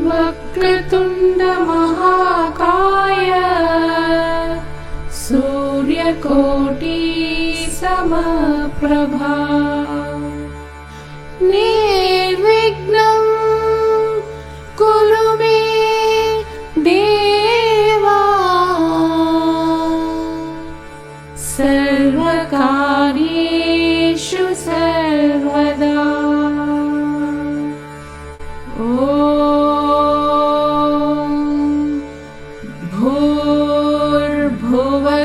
वक्रतुण्ड महाकाय सूर्यकोटि समप्रभा निर्विघ्नं कुरु मे देवा सर्वकार्येषु सर्वदा।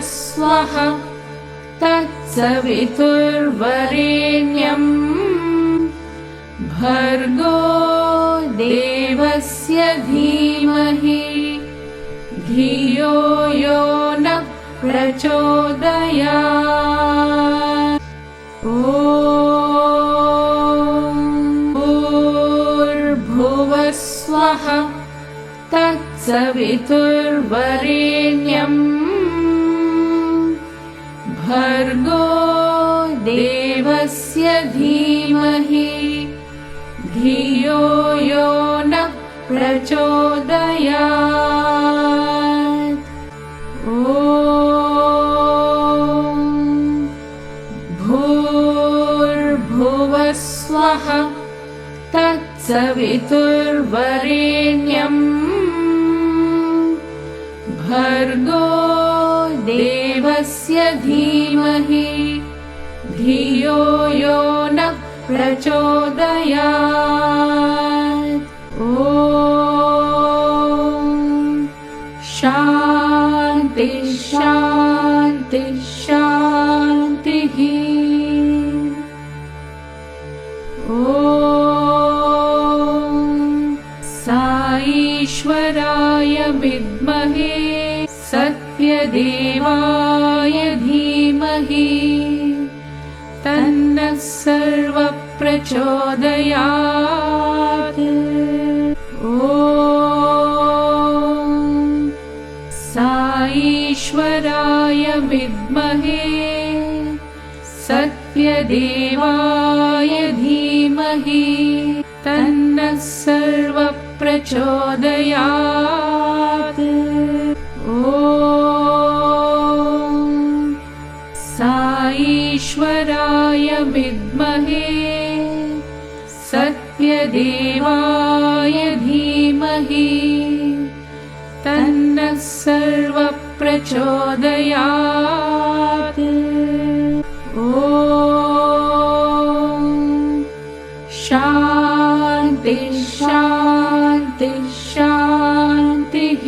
स्वः तत्सवितुर्वरेण्यं भर्गो देवस्य धीमहि धियो यो न प्रचोदयात्। ॐ भूर्भुवः स्वः तत्सवितुर्वरेण्यं भर्गो देवस्य धीमहि धियो यो न प्रचोदयात्। ॐ भूर्भुवः स्वः तत्सवितुर्वरेण्यं भर्गो देवस्य धीमहि धियो यो न प्रचोदयात्। ॐ शान्ति शान्ति शान्तिः। ॐ साईश्वराय विद्महे सत्यदेवाय धीमहि तन्नः सर्वः प्रचोदयात्। ॐ साईश्वराय विद्महे सत्यदेवाय धीमहि तन्नः सर्वः प्रचोदयात्। ॐ साईश्वराय विद्महे सत्यदेवाय धीमहि तन्नः सर्वः प्रचोदयात्। ॐ शान्ति शान्ति शान्तिः।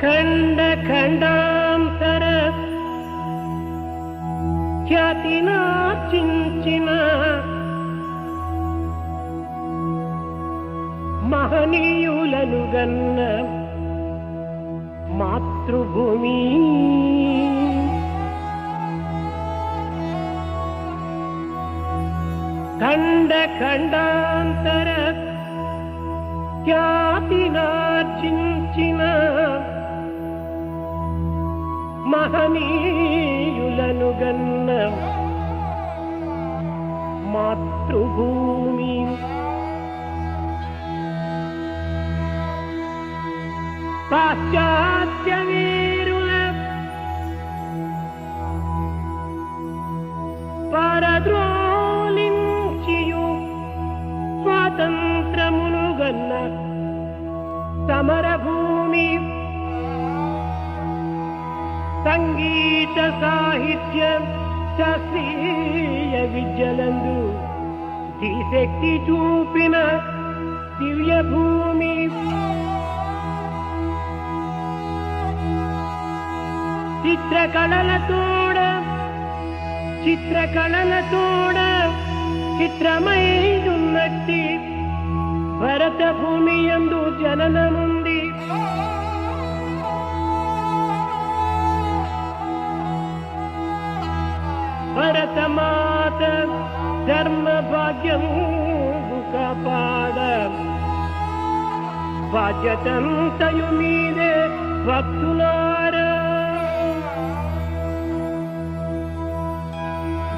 खंड खंडांतर ख्यातिनार्जिंచిన మహనీయులను గన్న మాతృభూమి ఖండ ఖండాంతర ఖ్యాతినార్జించిన మహనీయులను గన్న మాతృభూమి పాశ్చాత్య వీరుల పరద్రోలించియు స్వాతంత్రమును గన్న సమరభూమి సంగీత సాహిత్య శాస్త్రీయ విద్యలందు దిశక్తి చూపిన దివ్య భూమి చిత్రకళలతోడ చిత్రమైనట్టి భరత భూమి యందు జననముంది భరతమాత ధర్మ భాగ్యం కాపాడ బాధ్యతంతయు మీదే భక్తులారా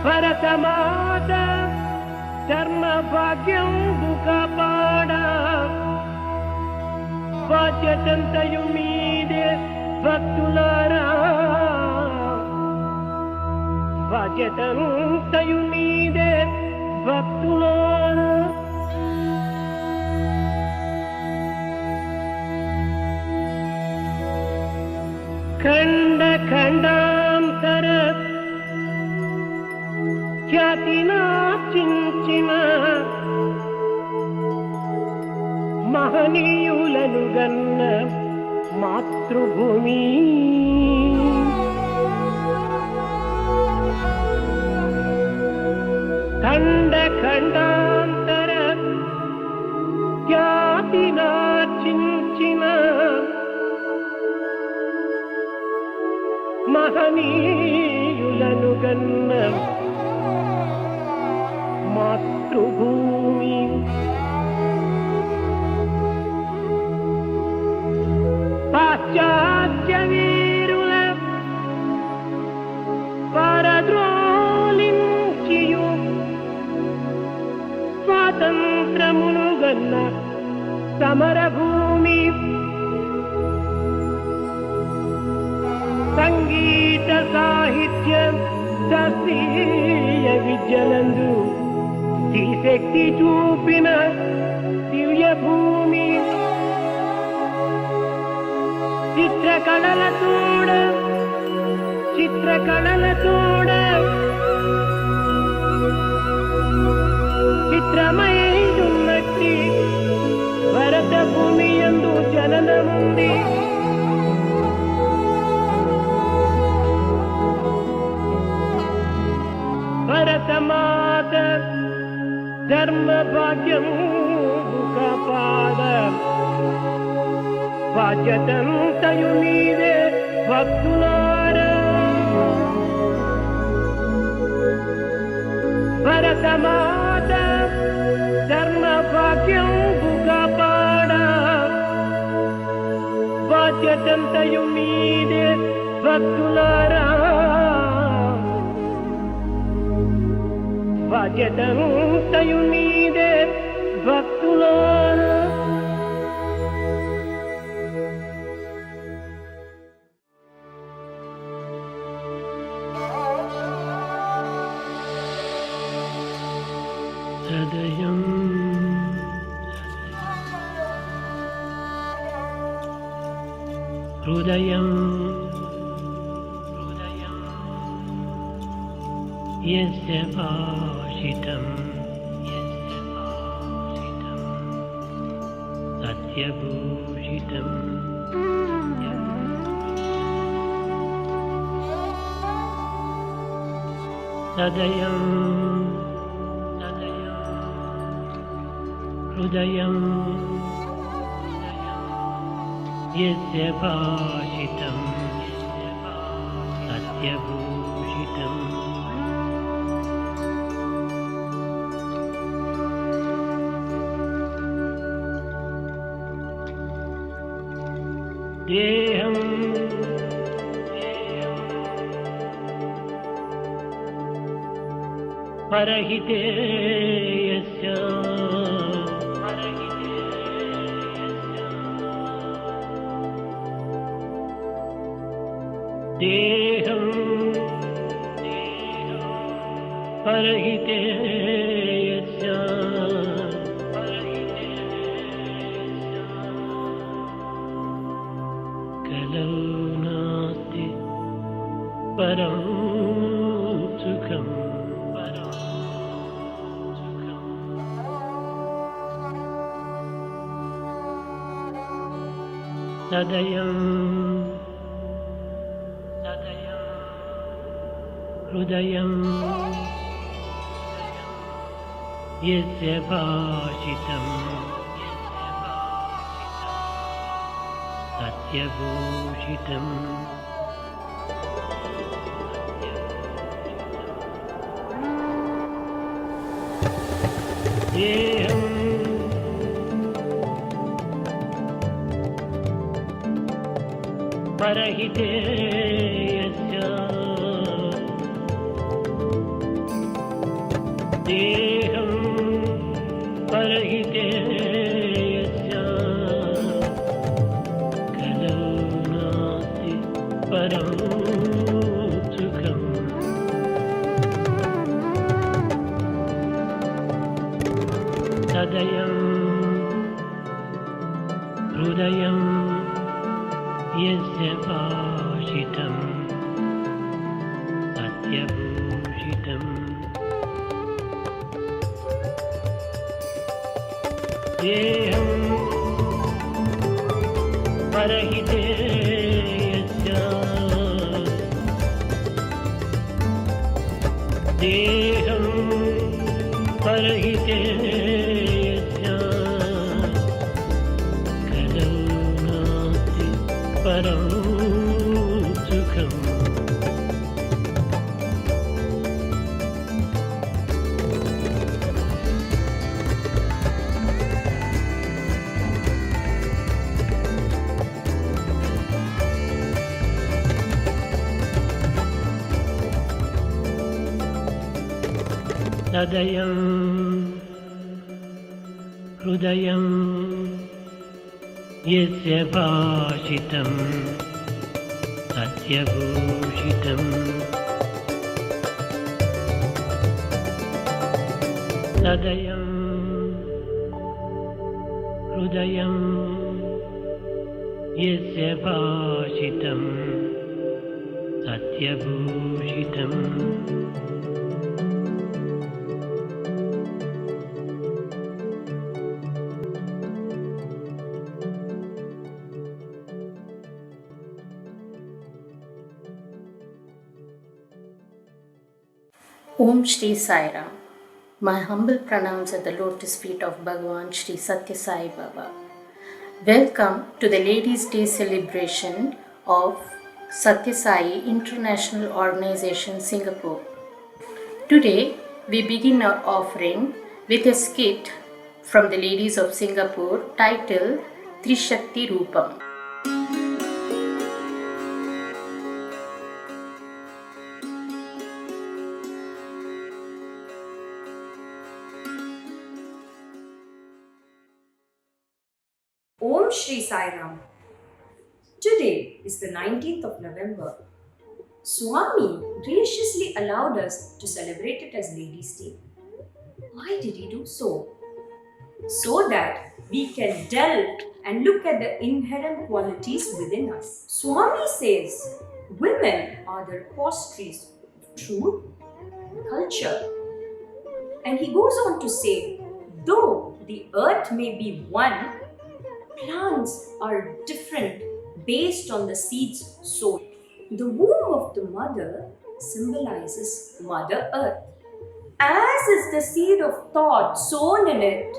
భరతమాత ధర్మ భాగ్యం కాపాడ బాధ్యతంతయు మీదే భక్తులారా బాధ్యతంతయు మీదే భక్తులారా ఖండ ఖండాంతర ఖ్యాతినార్జించిన మహనీయులను గన్న మాతృభూమి ఖండ ఖండాంతర ఖ్యాతినార్జించిన మహనీయులను గన్న మాతృభూమి పాశ్చాత్య వీరుల పరద్రోలించియు స్వాతంత్రమును గన్న సమరభూమి సంగీత సాహిత్య శాస్త్రీయ విద్యలందు దిశక్తి చూపిన దివ్య భూమి చిత్రకళలతోడ చిత్రమైనట్టి భరత భూమి యందు జననముంది భరతమాత ధర్మ భాగ్యం కాపాడ బాధ్యతంతయు మీదే భక్తులారా భరతమాత ధర్మ భాగ్యం కాపాడ బాధ్యతంతయు మీదే భక్తులారా బాధ్యతంతయు మీదే భక్తులారా హృదయం యస్య భాషితం సత్యభూషితం సదయం హృదయం యస్య భాషితం సత్యభూషితం देहं परहिते यस्य देहं परहिते यस्य कलौ नास्ति परं सुखम् सदयं हृदयं यस्य भाषितं सत्यभूषितम् देहं परहिते यस्य देहं परहिते यस्य कलौ नास्ति परं सुखम् सदयं हृदयं यस्य भाषितं सत्यभूषितम् देहं परहिते यस्य देहं परहिते यस्य कलौ नास्ति परं सुखम् सदयं हृदयं यस्य भाषितं सत्यभूषितम् सदयं हृदयं यस्य भाषितं सत्यभूषितम् Om Shri Sai Ram. My humble pranams at the lotus feet of Bhagwan Shri Sathya Sai Baba. Welcome to the Ladies' Day celebration of Sathya Sai International Organization, Singapore. Today, we begin our offering with a skit from the ladies of Singapore titled Trishakti Rupam. Om Shri Sai Ram. Today is the 19th of November. Swami graciously allowed us to celebrate it as Ladies' Day. Why did he do so? So that we can delve and look at the inherent qualities within us. Swami says women are the repositories of truth and culture. And he goes on to say, though the earth may be one, plants are different based on the seeds sown. The womb of the mother symbolizes Mother Earth. As is the seed of thought sown in it,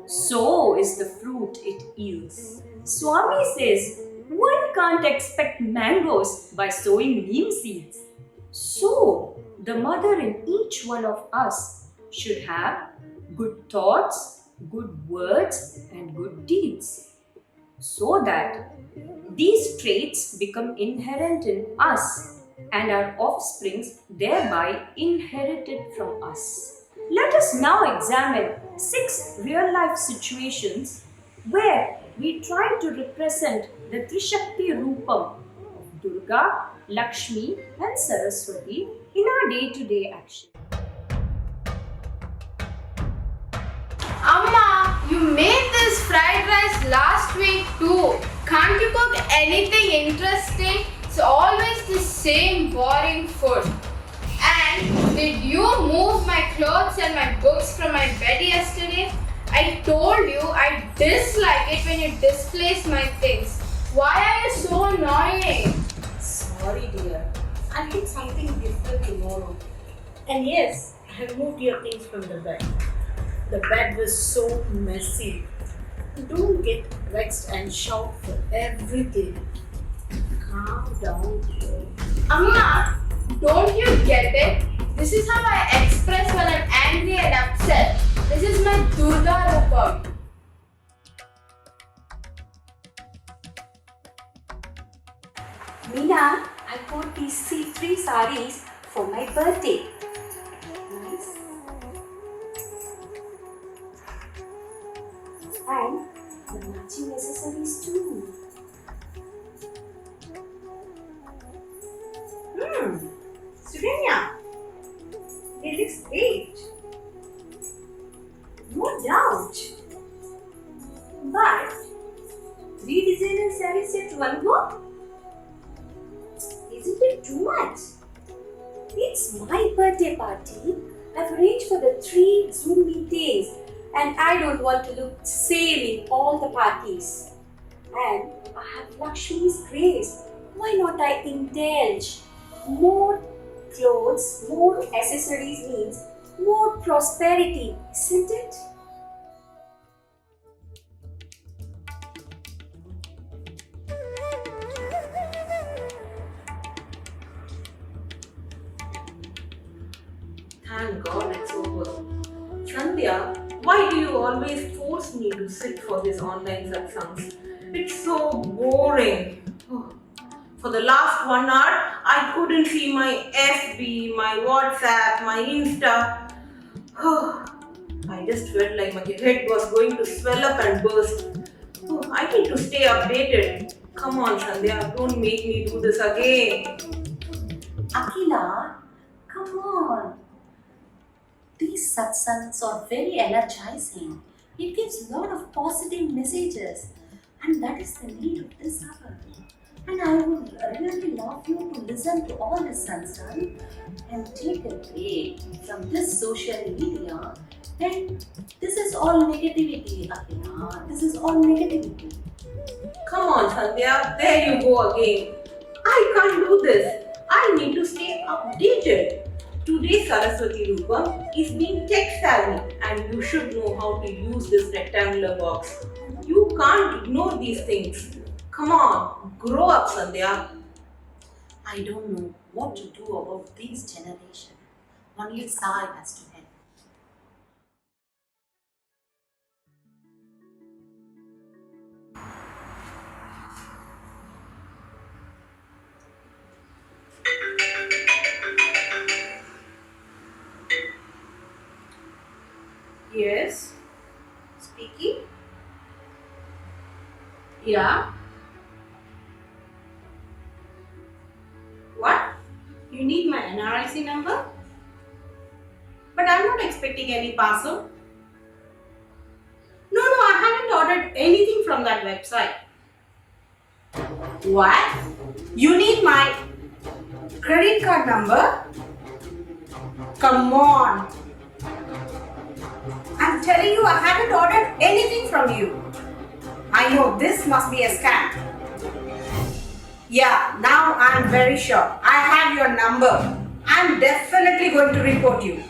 so is the fruit it yields. Swami says one can't expect mangoes by sowing neem seeds. So, the mother in each one of us should have good thoughts, good words, and good deeds. so that these traits become inherent in us and our offsprings thereby inherited from us. Let us now examine 6 real life situations where we try to represent the Trishakti Rupam of Durga, Lakshmi, and Saraswati in our day to day action. Amma, you made this fried rice last week too. Can't you cook anything interesting? It's always the same boring food. And did you move my clothes and my books from my bed yesterday? I told you I dislike it when you displace my things. Why are you so annoying? Sorry, dear. I'll get something different tomorrow. And yes, I moved your things from the bed. The bed was so messy. Don't get vexed and shout for everything. Calm down, dear. Amma, don't you get it? This is how I express when I'm angry and upset. This is my Durga Rupam. Meena, I bought these three sarees for my birthday. Nice. And the matching accessories too. Surenya, it looks great. No doubt. But 3 designer sarees at one go? Isn't it too much? It's my birthday party. I've arranged for the 3 Zoom meetings and I don't want to look same in all the parties. And I have Lakshmi's grace. Why not I indulge? More clothes, more accessories means more prosperity, isn't it? Thank God it's over. Sandhya, why do you always force me to sit for these online satsangs? It's so boring. Oh. For the last 1 hour, I couldn't see my FB, my WhatsApp, my Insta. Oh. I just felt like my head was going to swell up and burst. Oh, I need to stay updated. Come on, Sandhya, don't make me do this again. Akila, come on. These satsangs are very energizing. It gives a lot of positive messages, and that is the need of this hour. And I would really love you to listen to all this satsang and take a break from this social media. And this is all negativity, Akila. This is all negativity. Come on, Sandhya, there you go again. I can't do this. I need to stay updated. Today's Saraswati Rupam is being tech savvy and you should know how to use this rectangular box. You can't ignore these things. Come on, grow up, Sandhya. I don't know what to do about this generation. Only Sai has to help. Yes. Speaking? Yeah. What? You need my NRIC number? But I'm not expecting any parcel. No, I haven't ordered anything from that website. What? You need my credit card number? Come on. I'm telling you, I haven't ordered anything from you. I know this must be a scam. Yeah, now I'm very sure. I have your number. I'm definitely going to report you.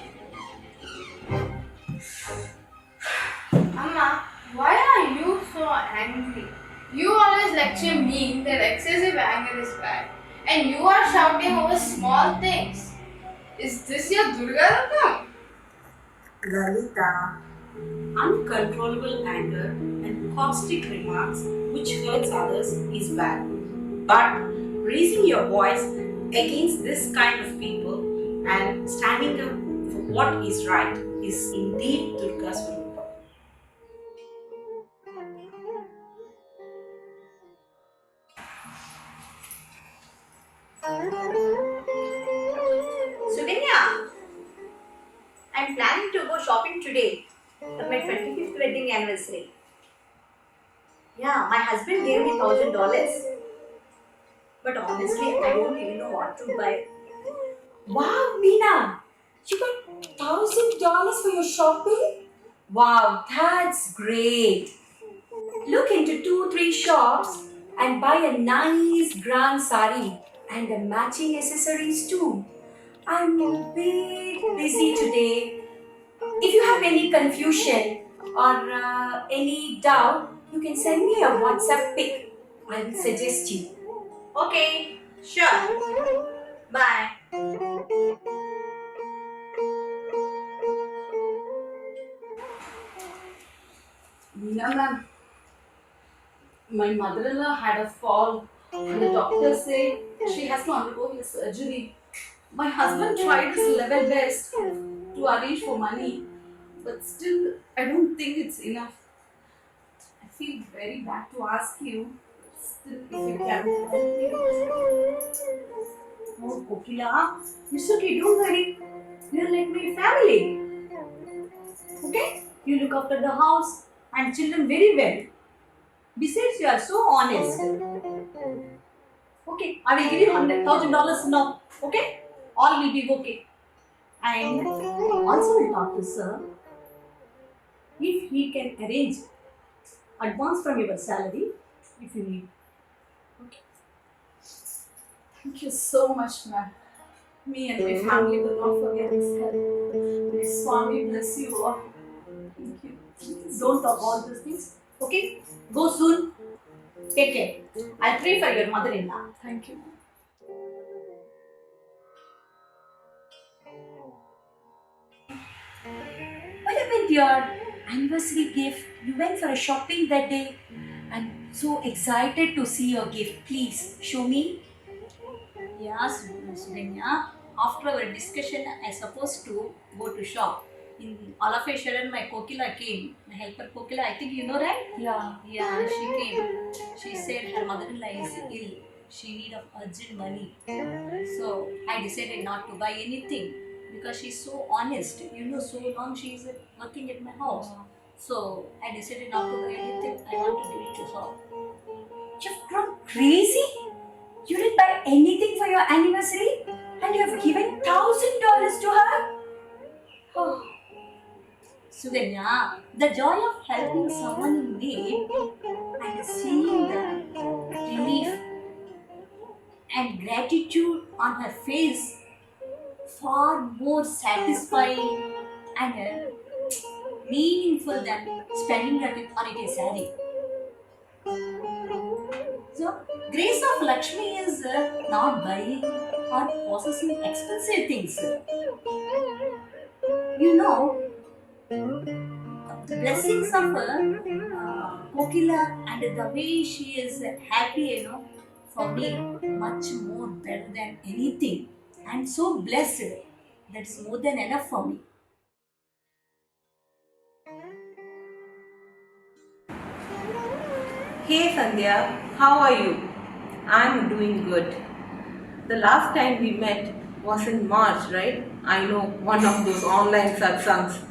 Amma, why are you so angry? You always lecture me that excessive anger is bad. And you are shouting over small things. Is this your Durga Rupam? Lalita, Uncontrollable anger and caustic remarks which hurts others is bad. But raising your voice against this kind of people and standing up for what is right is indeed Durga's Swarupa. Suganya, I'm planning to go shopping today for my 25th wedding anniversary. Yeah, my husband gave me $1,000, but honestly, I don't even know what to buy. Wow, Meena, you got $1,000 for your shopping? Wow, that's great. Look into 2-3 shops and buy a nice grand sari and the matching accessories too. I'm a bit busy today. If you have any confusion or any doubt, you can send me a WhatsApp pic. I will suggest you. Okay, sure. Bye. Meena ma'am, my mother-in-law had a fall and the doctors say she has to undergo a surgery. My husband tried his level best to arrange for money, but still I don't think it's enough. I feel very bad to ask you, still if you can help me. Oh, Kokila, it's okay, don't worry. You're like my family. Okay? You look after the house and children very well. Besides, you are so honest. Okay, I will give you $100,000 now. Okay? All will be okay. And I also will talk to sir if he can arrange advance from your salary if you need. Thank you so much, ma'am. Me and my family will not forget this help. May Swami bless you all. Thank you. Don't talk all those things. Okay? Go soon. Take care. I'll pray for your mother-in-law. Thank you. What happened to your anniversary gift? You went for a shopping that day. I'm so excited to see your gift. Please show me. Yes, Sudhanya. After our discussion, I supposed to go to shop. In all of a sudden, my Kokila came. My helper Kokila, I think you know, right? Yeah, she came. She said her mother-in-law is ill. She need of urgent money. So I decided not to buy anything because she's so honest. You know, so long she is working at my house. So I decided not to buy anything. I want to give it to her. You've grown crazy? You didn't buy anything for your anniversary and you have given $1,000 to her? Oh. Suganya, the joy of helping someone in need and seeing the relief and gratitude on her face far more satisfying and meaningful than spending it on a saree. So, grace of Lakshmi is not buying or possessing expensive things. You know, the blessings of Kokila and the way she is happy, you know, for me, much more better than anything. I'm so blessed. That's more than enough for me. Hey Sandhya, how are you? I'm doing good. The last time we met was in March, right? I know, one of those online satsangs.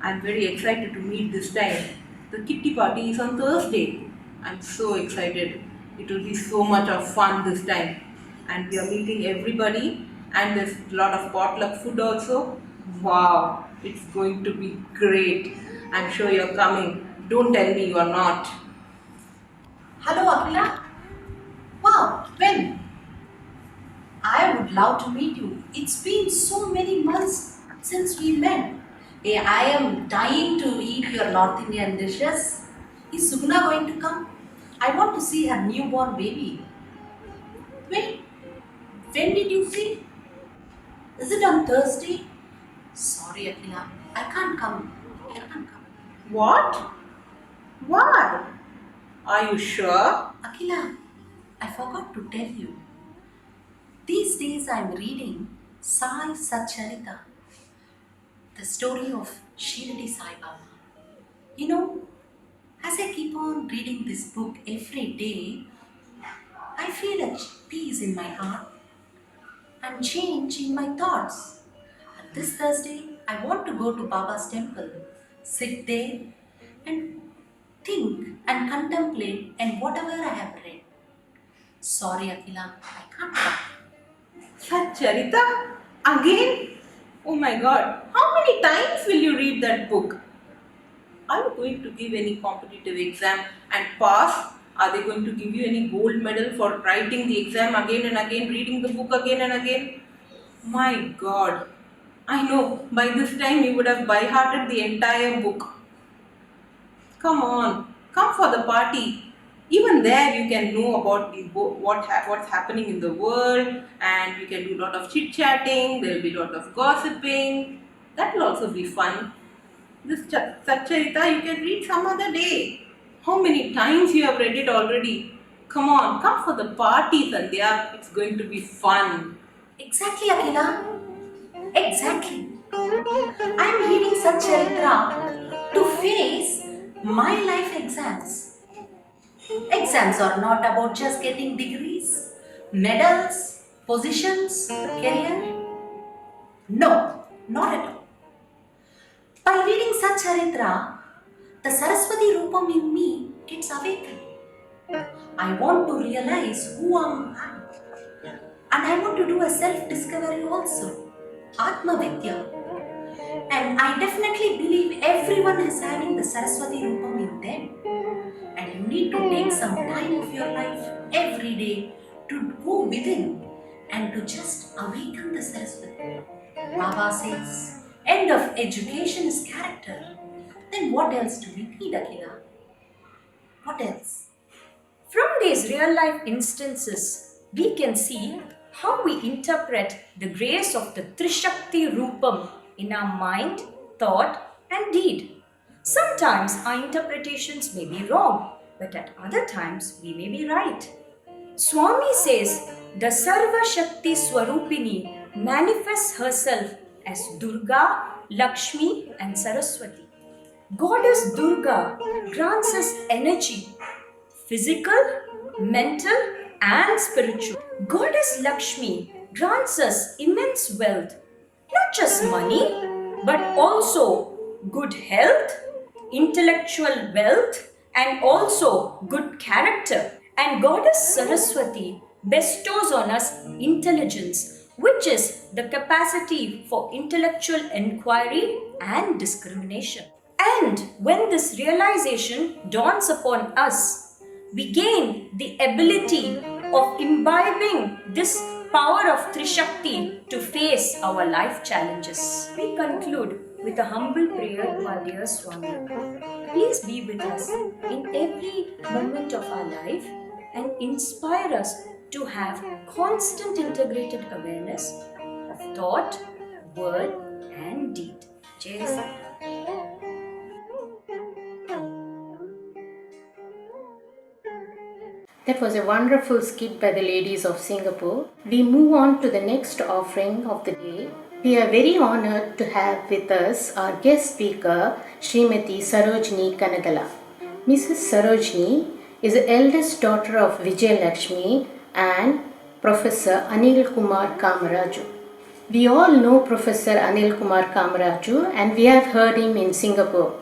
I'm very excited to meet this time. The kitty party is on Thursday. I'm so excited. It will be so much of fun this time. And we are meeting everybody, and there's a lot of potluck food also. Wow, it's going to be great. I'm sure you're coming. Don't tell me you are not. Hello, Akila. Wow, when? I would love to meet you. It's been so many months since we met. I am dying to eat your North Indian dishes. Is Sugna going to come? I want to see her newborn baby. Wait, when did you see? Is it on Thursday? Sorry, Akila. I can't come. I can't come. What? Why? Are you sure? Akila, I forgot to tell you. These days I am reading Sai Satcharita, the story of Shirdi Sai Baba. You know, as I keep on reading this book every day, I feel a peace in my heart and change in my thoughts. And this Thursday, I want to go to Baba's temple, sit there and think and contemplate and whatever I have read. Sorry, Akila, I can't come. Satcharita? Again? Oh my god, how many times will you read that book? Are you going to give any competitive exam and pass? Are they going to give you any gold medal for writing the exam again and again, reading the book again and again? My god, I know by this time you would have by-hearted the entire book. Come on, come for the party. Even there you can know about what's happening in the world, and you can do a lot of chit-chatting, there will be a lot of gossiping. That will also be fun. This Satcharita you can read some other day. How many times you have read it already? Come on, come for the party, Sandhya. It's going to be fun. Exactly, Akila. Exactly. I am reading Satcharitra to face my life exams. Exams are not about just getting degrees, medals, positions, career. No, not at all. By reading Satcharitra, the Saraswati Rupam in me gets awakened. I want to realize who am I. And I want to do a self-discovery also. Atma Vidya. And I definitely believe everyone is having the Saraswati Rupam in them. And you need to take some time of your life every day to go within and to just awaken the Saraswati. Baba says, end of education is character. Then what else do we need, Akila? What else? From these real life instances, we can see how we interpret the grace of the Trishakti Rupam in our mind, thought, and deed. Sometimes our interpretations may be wrong, but at other times we may be right. Swami says the Sarva Shakti Swarupini manifests herself as Durga, Lakshmi, and Saraswati. Goddess Durga grants us energy, physical, mental, and spiritual. Goddess Lakshmi grants us immense wealth, not just money, but also good health, intellectual wealth, and also good character. And Goddess Saraswati bestows on us intelligence, which is the capacity for intellectual inquiry and discrimination. And when this realization dawns upon us, we gain the ability of imbibing this power of Trishakti to face our life challenges. We conclude with a humble prayer to our dear Swami. Please be with us in every moment of our life and inspire us to have constant integrated awareness of thought, word, and deed. Jai Sai. That was a wonderful skit by the ladies of Singapore. We move on to the next offering of the day. We are very honored to have with us our guest speaker, Srimati Sarojini Kanagala. Mrs. Sarojini is the eldest daughter of Vijay Lakshmi and Professor Anil Kumar Kamaraju. We all know Professor Anil Kumar Kamaraju and we have heard him in Singapore.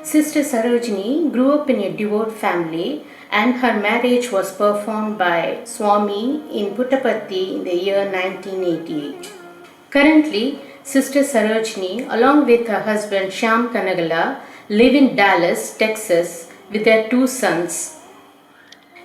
Sister Sarojini grew up in a devout family and her marriage was performed by Swami in Puttaparthi in the year 1988. Currently, Sister Sarojini, along with her husband Shyam Kanagala, live in Dallas, Texas with their 2 sons.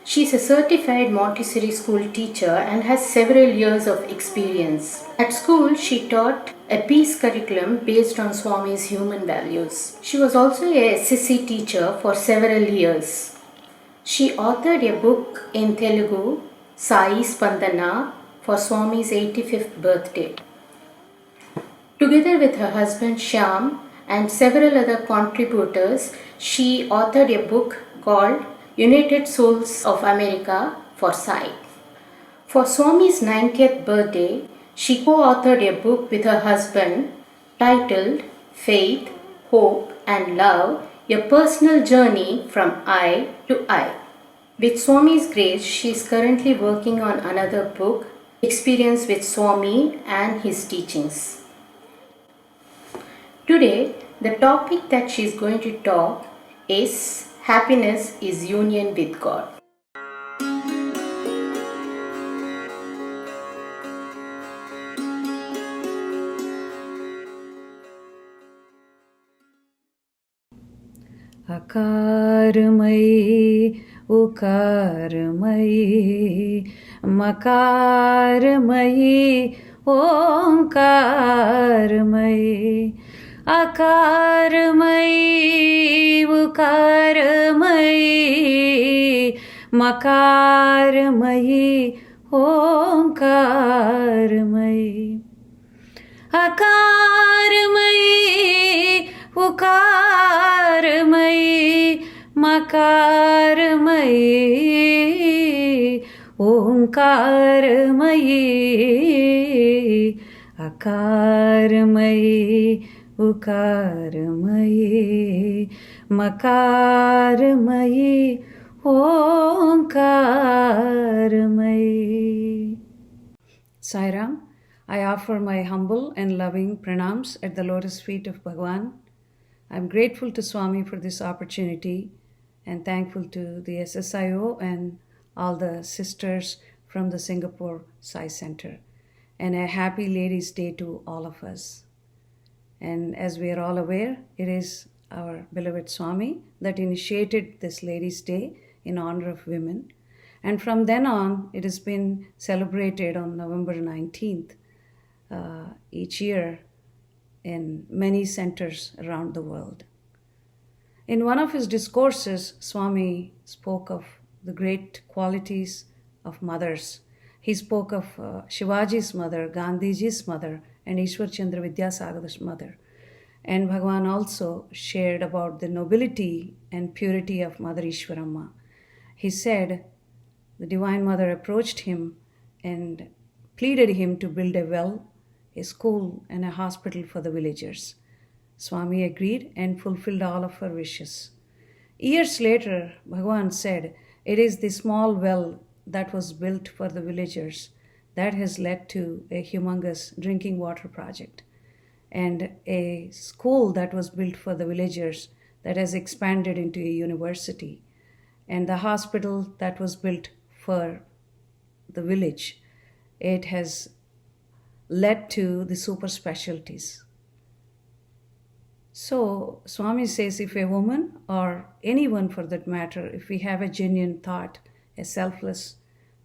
She is a certified Montessori school teacher and has several years of experience. At school, she taught a peace curriculum based on Swami's human values. She was also a SSC teacher for several years. She authored a book in Telugu, Sai Spandana, for Swami's 85th birthday. Together with her husband Shyam and several other contributors, she authored a book called United Souls of America for Sai. For Swami's 90th birthday, she co-authored a book with her husband titled Faith, Hope and Love, A Personal Journey from I to I. With Swami's grace, she is currently working on another book, Experience with Swami and His Teachings. Today, the topic that she is going to talk is Happiness is Union with God. अकारमयी उकारमयी मकारमयी ओंकारमयी अकारमयी उकारमयी मकारमयी ओंकारमयी अकारमयी उकारमयी मकारमयी ओंकारमयी अकारमयी उकारमयी मकारमयी ओंकारमयी. Sai Ram, I offer my humble and loving pranams at the lotus feet of Bhagwan. I'm grateful to Swami for this opportunity and thankful to the SSIO and all the sisters from the Singapore Sai Center. And a happy Ladies' Day to all of us. And as we are all aware, it is our beloved Swami that initiated this Ladies' Day in honor of women. And from then on, it has been celebrated on November 19th each year in many centers around the world. In one of his discourses, Swami spoke of the great qualities of mothers. He spoke of Shivaji's mother, Gandhiji's mother, and Ishwar Chandra Vidyasagar's mother. And Bhagwan also shared about the nobility and purity of Mother Ishwaramma. He said the Divine Mother approached him and pleaded him to build a well, a school, and a hospital for the villagers. Swami agreed and fulfilled all of her wishes. Years later, Bhagwan said, it is the small well that was built for the villagers that has led to a humongous drinking water project, and a school that was built for the villagers that has expanded into a university, and the hospital that was built for the village. It has led to the super specialties. So Swami says, if a woman, or anyone for that matter, if we have a genuine thought, a selfless,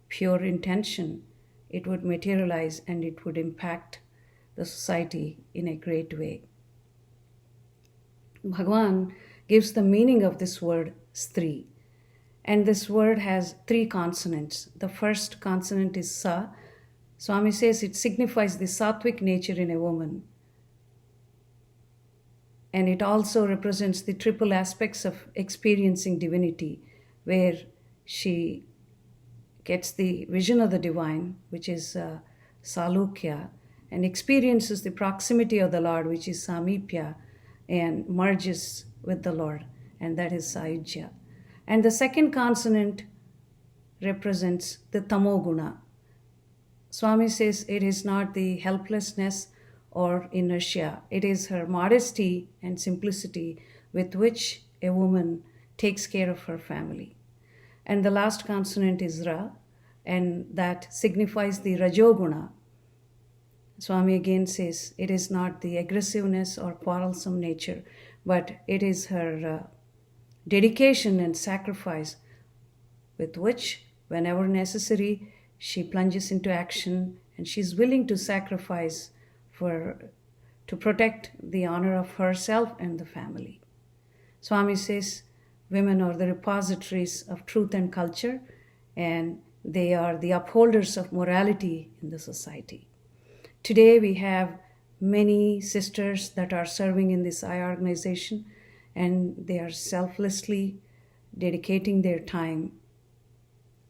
pure intention, it would materialize and it would impact the society in a great way. Bhagwan gives the meaning of this word stri, and this word has 3 consonants. The first consonant is sa. Swami says it signifies the sattvic nature in a woman. And it also represents the triple aspects of experiencing divinity, where she gets the vision of the divine, which is salukya, and experiences the proximity of the Lord, which is samipya, and merges with the Lord, and that is saijya. And the second consonant represents the tamoguna. Swami says it is not the helplessness or inertia. It is her modesty and simplicity with which a woman takes care of her family. And the last consonant is Ra, and that signifies the Rajoguna. Swami again says it is not the aggressiveness or quarrelsome nature, but it is her dedication and sacrifice with which, whenever necessary, she plunges into action, and she's willing to sacrifice to protect the honor of herself and the family. Swami says women are the repositories of truth and culture, and they are the upholders of morality in the society. Today we have many sisters that are serving in this I organization, and they are selflessly dedicating their time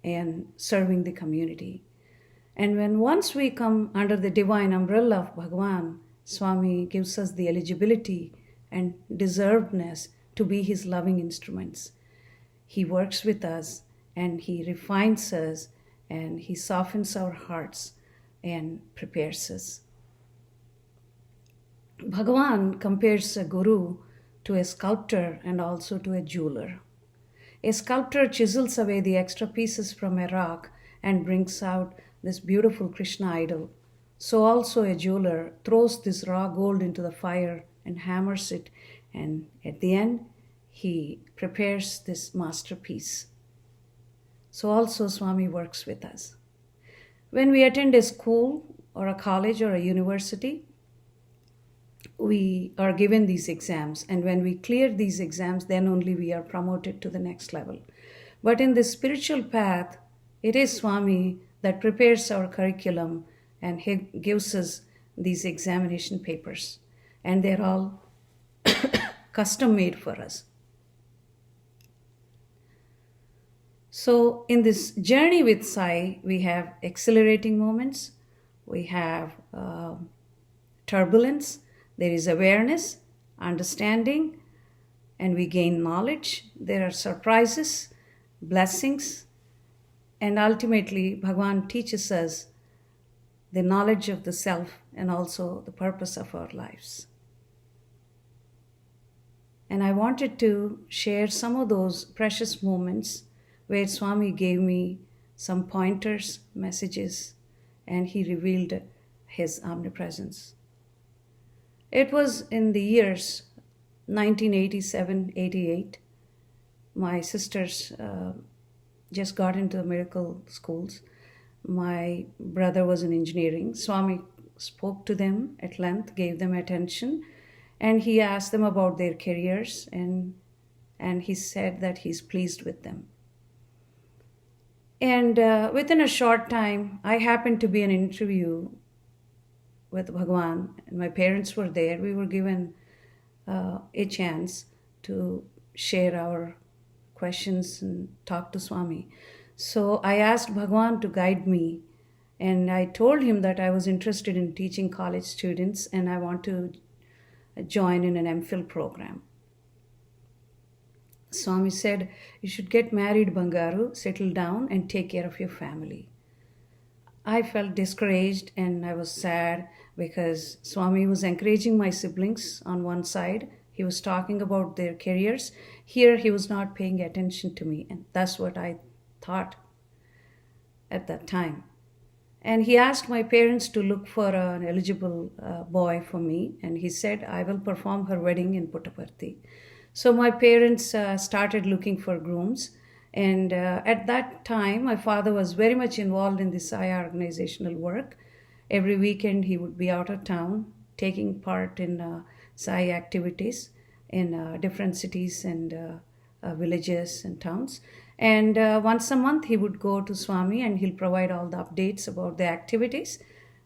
and serving the community. And when once we come under the divine umbrella of Bhagavan, Swami gives us the eligibility and deservedness to be his loving instruments. He works with us and he refines us and he softens our hearts and prepares us. Bhagavan compares a guru to a sculptor and also to a jeweler. A sculptor chisels away the extra pieces from a rock and brings out this beautiful Krishna idol. So also a jeweler throws this raw gold into the fire and hammers it, and at the end he prepares this masterpiece. So also Swami works with us. When we attend a school or a college or a university, we are given these exams, and when we clear these exams, then only we are promoted to the next level. But in the spiritual path, it is Swami that prepares our curriculum, and he gives us these examination papers, and they're all custom made for us. So in this journey with Sai, we have exhilarating moments, we have turbulence, there is awareness, understanding, and we gain knowledge. There are surprises, blessings, and ultimately Bhagavan teaches us the knowledge of the self and also the purpose of our lives. And I wanted to share some of those precious moments where Swami gave me some pointers, messages, and he revealed his omnipresence. It was in the years 1987-88. My sisters just got into the medical schools. My brother was in engineering. Swami spoke to them at length, gave them attention, and he asked them about their careers, and he said that he's pleased with them. And within a short time, I happened to be in an interview with Bhagavan, and my parents were there. We were given a chance to share our questions and talk to Swami. So I asked Bhagavan to guide me, and I told him that I was interested in teaching college students and I want to join in an MPhil program. Swami said, "You should get married, Bangaru, settle down and take care of your family." I felt discouraged and I was sad because Swami was encouraging my siblings on one side. He was talking about their careers. Here he was not paying attention to me, and that's what I thought at that time. And he asked my parents to look for an eligible boy for me, and he said, "I will perform her wedding in Puttaparthi." So my parents started looking for grooms. And at that time, my father was very much involved in the Sai organizational work. Every weekend, he would be out of town, taking part in Sai activities in different cities and villages and towns. And once a month, he would go to Swami and he'll provide all the updates about the activities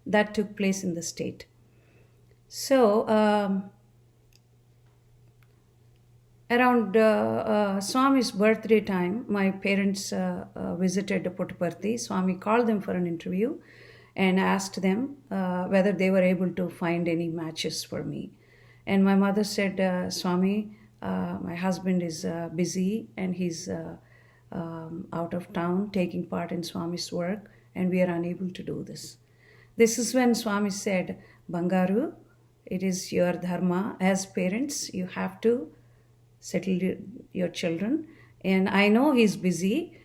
that took place in the state. So around Swami's birthday time, my parents visited Puttaparthi. Swami called them for an interview and asked them whether they were able to find any matches for me. And my mother said, "Swami, my husband is busy and he's out of town taking part in Swami's work, and we are unable to do this." This is when Swami said, "Bangaru, it is your dharma. As parents, you have to settle your children. And I know he's busy,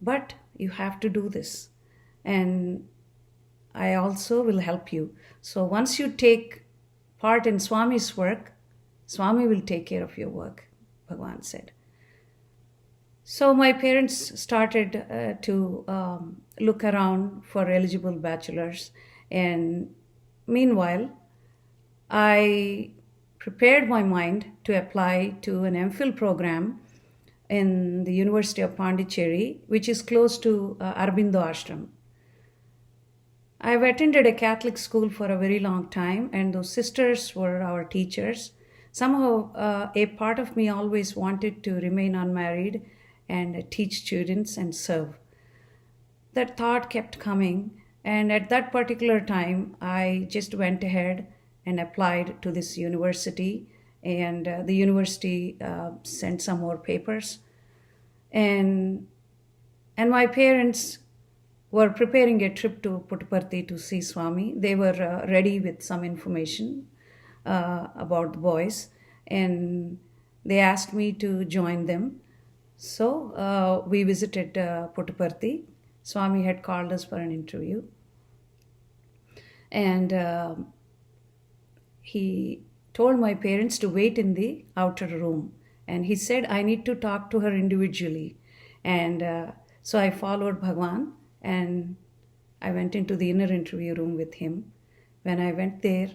but you have to do this. And I also will help you. So once you take part in Swami's work, Swami will take care of your work," Bhagavan said. So my parents started to look around for eligible bachelors. And meanwhile, I prepared my mind to apply to an MPhil program in the University of Pondicherry, which is close to Aurobindo Ashram. I've attended a Catholic school for a very long time, and those sisters were our teachers. Somehow, a part of me always wanted to remain unmarried and teach students and serve. That thought kept coming, and at that particular time, I just went ahead and applied to this university, and the university sent some more papers, and my parents were preparing a trip to Puttaparthi to see Swami. They were ready with some information about the boys, and they asked me to join them. So we visited Puttaparthi. Swami had called us for an interview, and he told my parents to wait in the outer room, and he said I need to talk to her individually. And so I followed Bhagwan, and I went into the inner interview room with him. When I went there,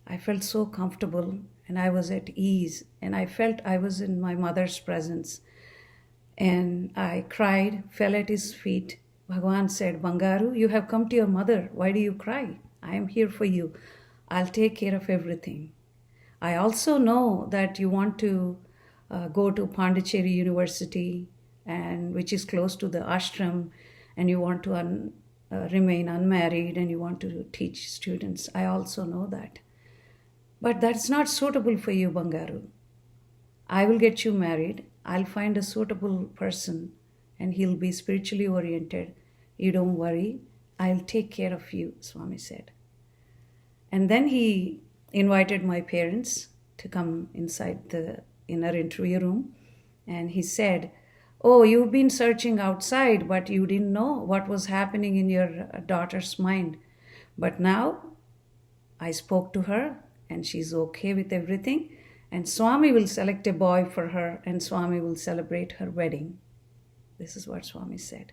I felt so comfortable, and I was at ease, and I felt I was in my mother's presence. And I cried, fell at his feet. Bhagwan said, Bangaru, you have come to your mother. Why do you cry? I am here for you. I'll take care of everything. I also know that you want to go to Pondicherry University, and which is close to the ashram, and you want to remain unmarried, and you want to teach students. I also know that. But that's not suitable for you, Bangaru. I will get you married. I'll find a suitable person, and he'll be spiritually oriented. You don't worry. I'll take care of you, Swami said. And then he invited my parents to come inside the inner interview room, and he said, oh, you've been searching outside, but you didn't know what was happening in your daughter's mind. But now I spoke to her, and she's okay with everything, and Swami will select a boy for her, and Swami will celebrate her wedding. This is what Swami said.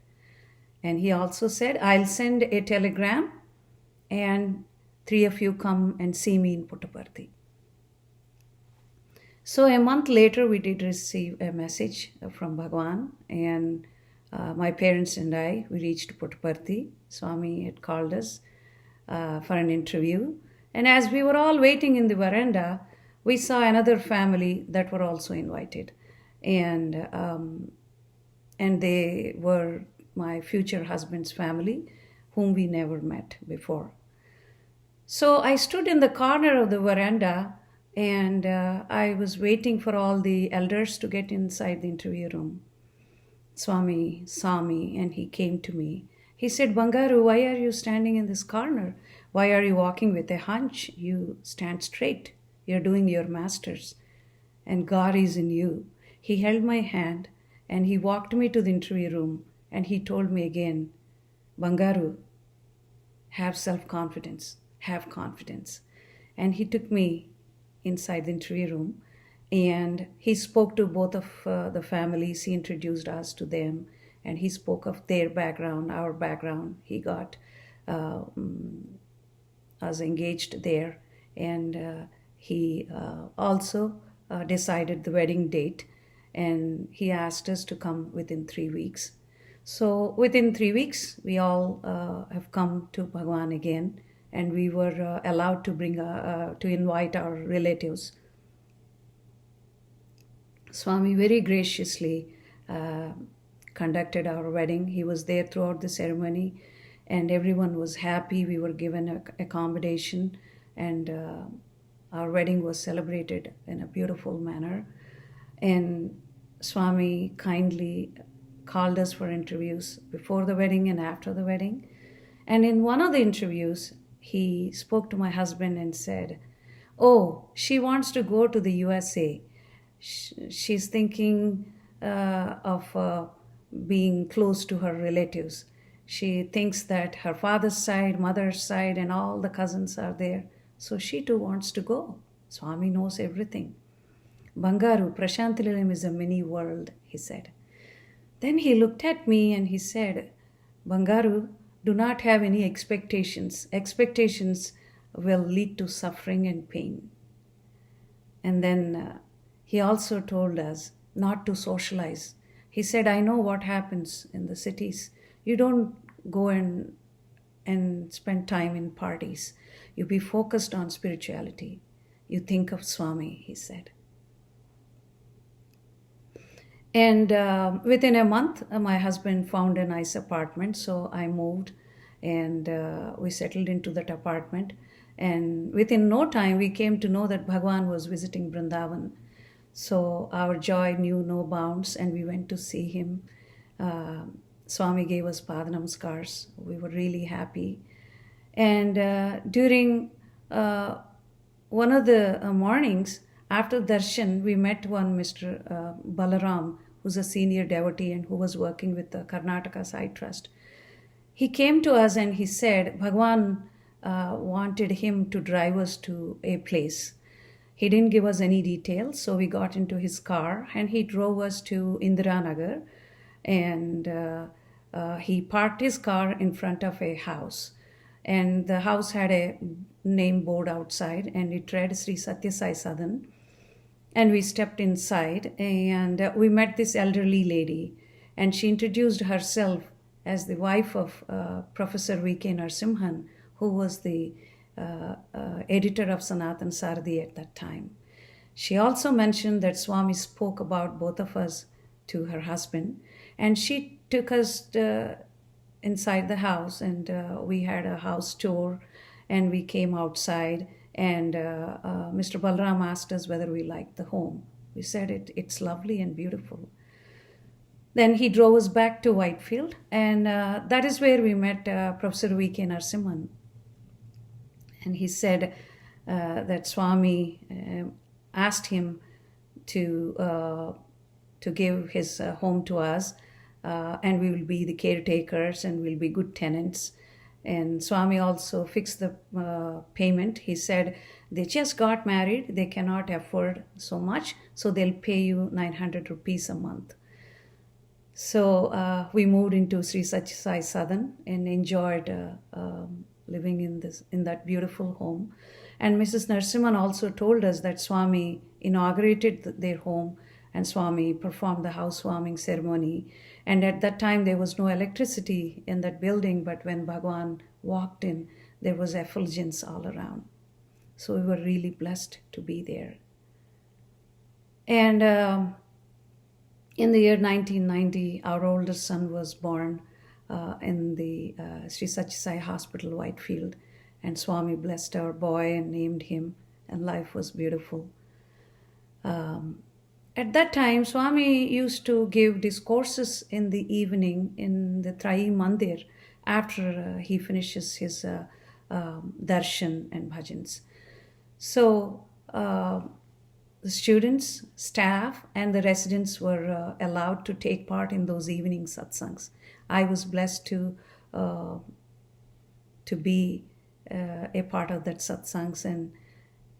And he also said, I'll send a telegram, and 3 of you come and see me in Puttaparthi. So a month later, we did receive a message from Bhagwan, and my parents and I, we reached Puttaparthi. Swami had called us for an interview. And as we were all waiting in the veranda, we saw another family that were also invited. And they were my future husband's family, whom we never met before. So I stood in the corner of the veranda, and I was waiting for all the elders to get inside the interview room. Swami saw me, and he came to me. He said, Bangaru, why are you standing in this corner? Why are you walking with a hunch? You stand straight. You're doing your masters, and God is in you. He held my hand, and he walked me to the interview room, and he told me again, Bangaru, have self-confidence, have confidence. And he took me inside the interview room, and he spoke to both of the families. He introduced us to them, and he spoke of their background, our background. He got us engaged there, and he also decided the wedding date, and he asked us to come within 3 weeks. So within 3 weeks, we all have come to Bhagwan again, and we were allowed to bring to invite our relatives. Swami very graciously conducted our wedding. He was there throughout the ceremony, and everyone was happy. We were given accommodation, and our wedding was celebrated in a beautiful manner. And Swami kindly called us for interviews before the wedding and after the wedding. And in one of the interviews, he spoke to my husband and said, oh, she wants to go to the USA. She's thinking of being close to her relatives. She thinks that her father's side, mother's side, and all the cousins are there. So she too wants to go. Swami knows everything. Bangaru, Prasanthi Nilayam is a mini world, he said. Then he looked at me and he said, Bangaru, do not have any expectations. Expectations will lead to suffering and pain. And then he also told us not to socialize. He said, I know what happens in the cities. You don't go and and spend time in parties. You be focused on spirituality. You think of Swami, he said. And within a month, my husband found a nice apartment, so I moved and we settled into that apartment. And within no time, we came to know that Bhagwan was visiting Vrindavan. So our joy knew no bounds, and we went to see him. Swami gave us Padanamskars. We were really happy. And during one of the mornings, after Darshan, we met one Mr. Balaram, who's a senior devotee and who was working with the Karnataka Sai Trust. He came to us and he said Bhagwan wanted him to drive us to a place. He didn't give us any details, so we got into his car and he drove us to Indiranagar, and he parked his car in front of a house. And the house had a name board outside and it read Sri Sathya Sai Sadan. And we stepped inside and we met this elderly lady, and she introduced herself as the wife of Professor V.K. Narasimhan, who was the editor of Sanatan Sardi at that time. She also mentioned that Swami spoke about both of us to her husband, and she took us inside the house, and we had a house tour, and we came outside, and Mr. Balram asked us whether we liked the home. We said it's lovely and beautiful. Then he drove us back to Whitefield, and that is where we met Professor V.K. Narasimhan. And he said that Swami asked him to give his home to us, and we will be the caretakers and we'll be good tenants. And Swami also fixed the payment. He said they just got married, they cannot afford so much, so they'll pay you 900 rupees a month. So we moved into Sri Sathya Sai Sadan and enjoyed living in that beautiful home. And Mrs. Narasimhan also told us that Swami inaugurated their home and Swami performed the housewarming ceremony. And at that time, there was no electricity in that building, but when Bhagwan walked in, there was effulgence all around. So we were really blessed to be there. And in the year 1990, our oldest son was born in the Sri Sathya Sai Hospital, Whitefield. And Swami blessed our boy and named him, and life was beautiful. At that time, Swami used to give discourses in the evening in the Trai Mandir after he finishes his Darshan and Bhajans. So the students, staff, and the residents were allowed to take part in those evening satsangs. I was blessed to be a part of that satsangs,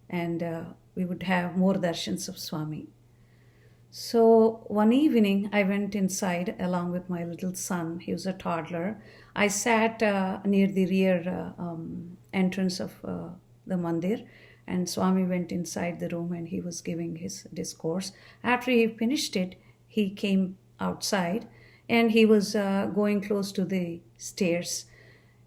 and we would have more darshans of Swami. So one evening I went inside along with my little son. He was a toddler. I sat near the rear entrance of the mandir, and Swami went inside the room and he was giving his discourse. After he finished it, he came outside and he was going close to the stairs.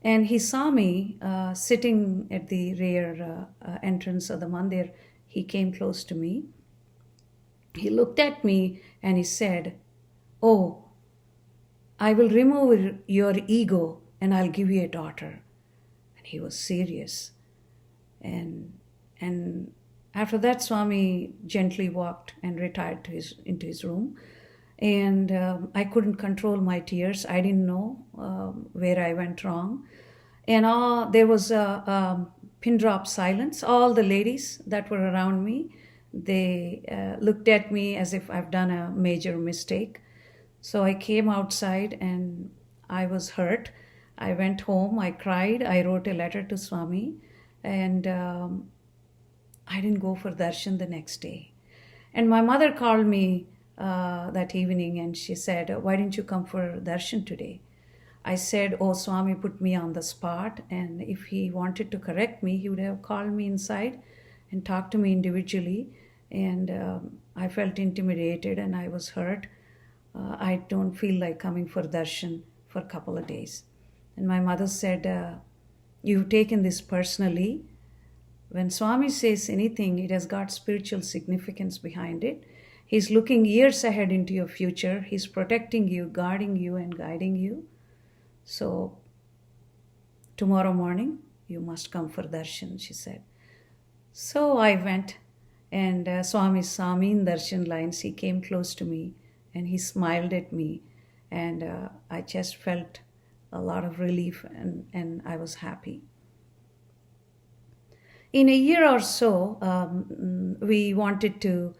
And he saw me sitting at the rear entrance of the mandir. He came close to me. He looked at me and he said, "Oh, I will remove your ego and I'll give you a daughter." And he was serious. And after that, Swami gently walked and retired into his room. And I couldn't control my tears. I didn't know where I went wrong. And there was a pin drop silence. All the ladies that were around me, they looked at me as if I've done a major mistake. So I came outside and I was hurt. I went home, I cried, I wrote a letter to Swami, and I didn't go for darshan the next day. And my mother called me that evening and she said, "Why didn't you come for darshan today?" I said, "Oh, Swami put me on the spot, and if he wanted to correct me, he would have called me inside and talked to me individually." And I felt intimidated and I was hurt. I don't feel like coming for darshan for a couple of days. And my mother said, you've taken this personally. When Swami says anything, it has got spiritual significance behind it. He's looking years ahead into your future. He's protecting you, guarding you, and guiding you. So, tomorrow morning, you must come for darshan, she said. So I went, and Swami saw me in darshan lines. He came close to me, and he smiled at me, and I just felt a lot of relief, and I was happy. In a year or so, we wanted to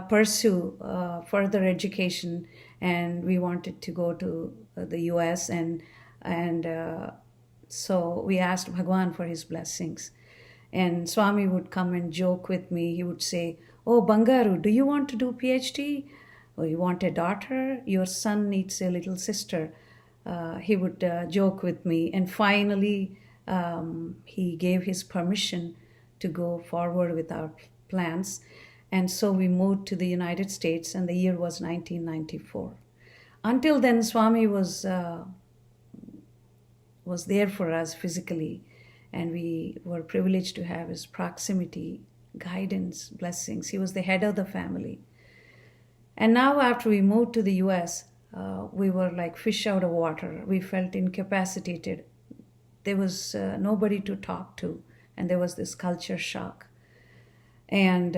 pursue further education, and we wanted to go to the US, and so we asked Bhagwan for his blessings. And Swami would come and joke with me. He would say, "Oh, Bangaru, do you want to do PhD? Or you want a daughter? Your son needs a little sister." He would joke with me. And finally, he gave his permission to go forward with our plans. And so we moved to the United States, and the year was 1994. Until then, Swami was there for us physically, and we were privileged to have his proximity, guidance, blessings. He was the head of the family. And now after we moved to the US, we were like fish out of water. We felt incapacitated. There was nobody to talk to, and there was this culture shock. And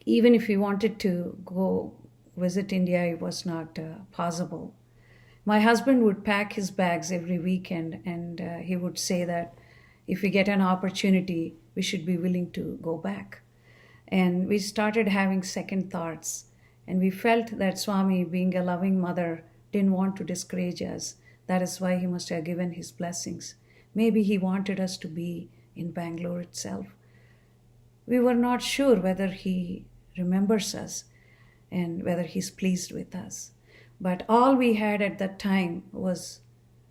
even if we wanted to go visit India, it was not possible. My husband would pack his bags every weekend, and he would say that if we get an opportunity, we should be willing to go back. And we started having second thoughts, and we felt that Swami, being a loving mother, didn't want to discourage us. That is why he must have given his blessings. Maybe he wanted us to be in Bangalore itself. We were not sure whether he remembers us and whether he's pleased with us. But all we had at that time was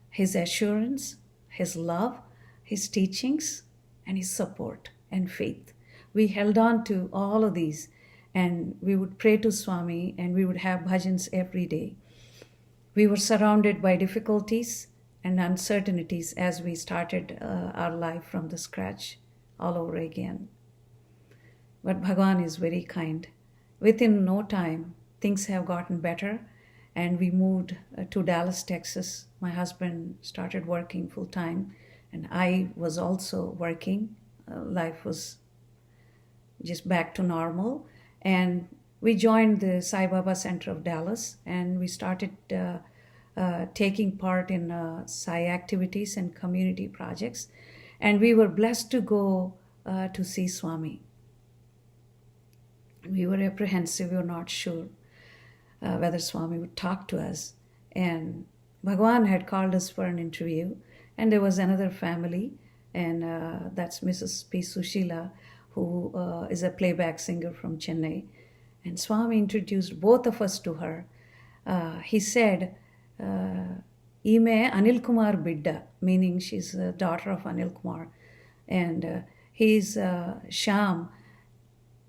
his assurance, his love, his teachings, and his support and faith. We held on to all of these, and we would pray to Swami, and we would have bhajans every day. We were surrounded by difficulties and uncertainties as we started our life from the scratch all over again. But Bhagwan is very kind. Within no time, things have gotten better, and we moved to Dallas, Texas. My husband started working full time, and I was also working. Life was just back to normal. And we joined the Sai Baba Center of Dallas, and we started taking part in Sai activities and community projects. And we were blessed to go to see Swami. We were apprehensive, we were not sure whether Swami would talk to us. And Bhagwan had called us for an interview, and there was another family, and that's Mrs. P. Sushila, who is a playback singer from Chennai. And Swami introduced both of us to her. He said, Ime Anil Kumar Bidda, meaning she's the daughter of Anil Kumar. And he's Sham.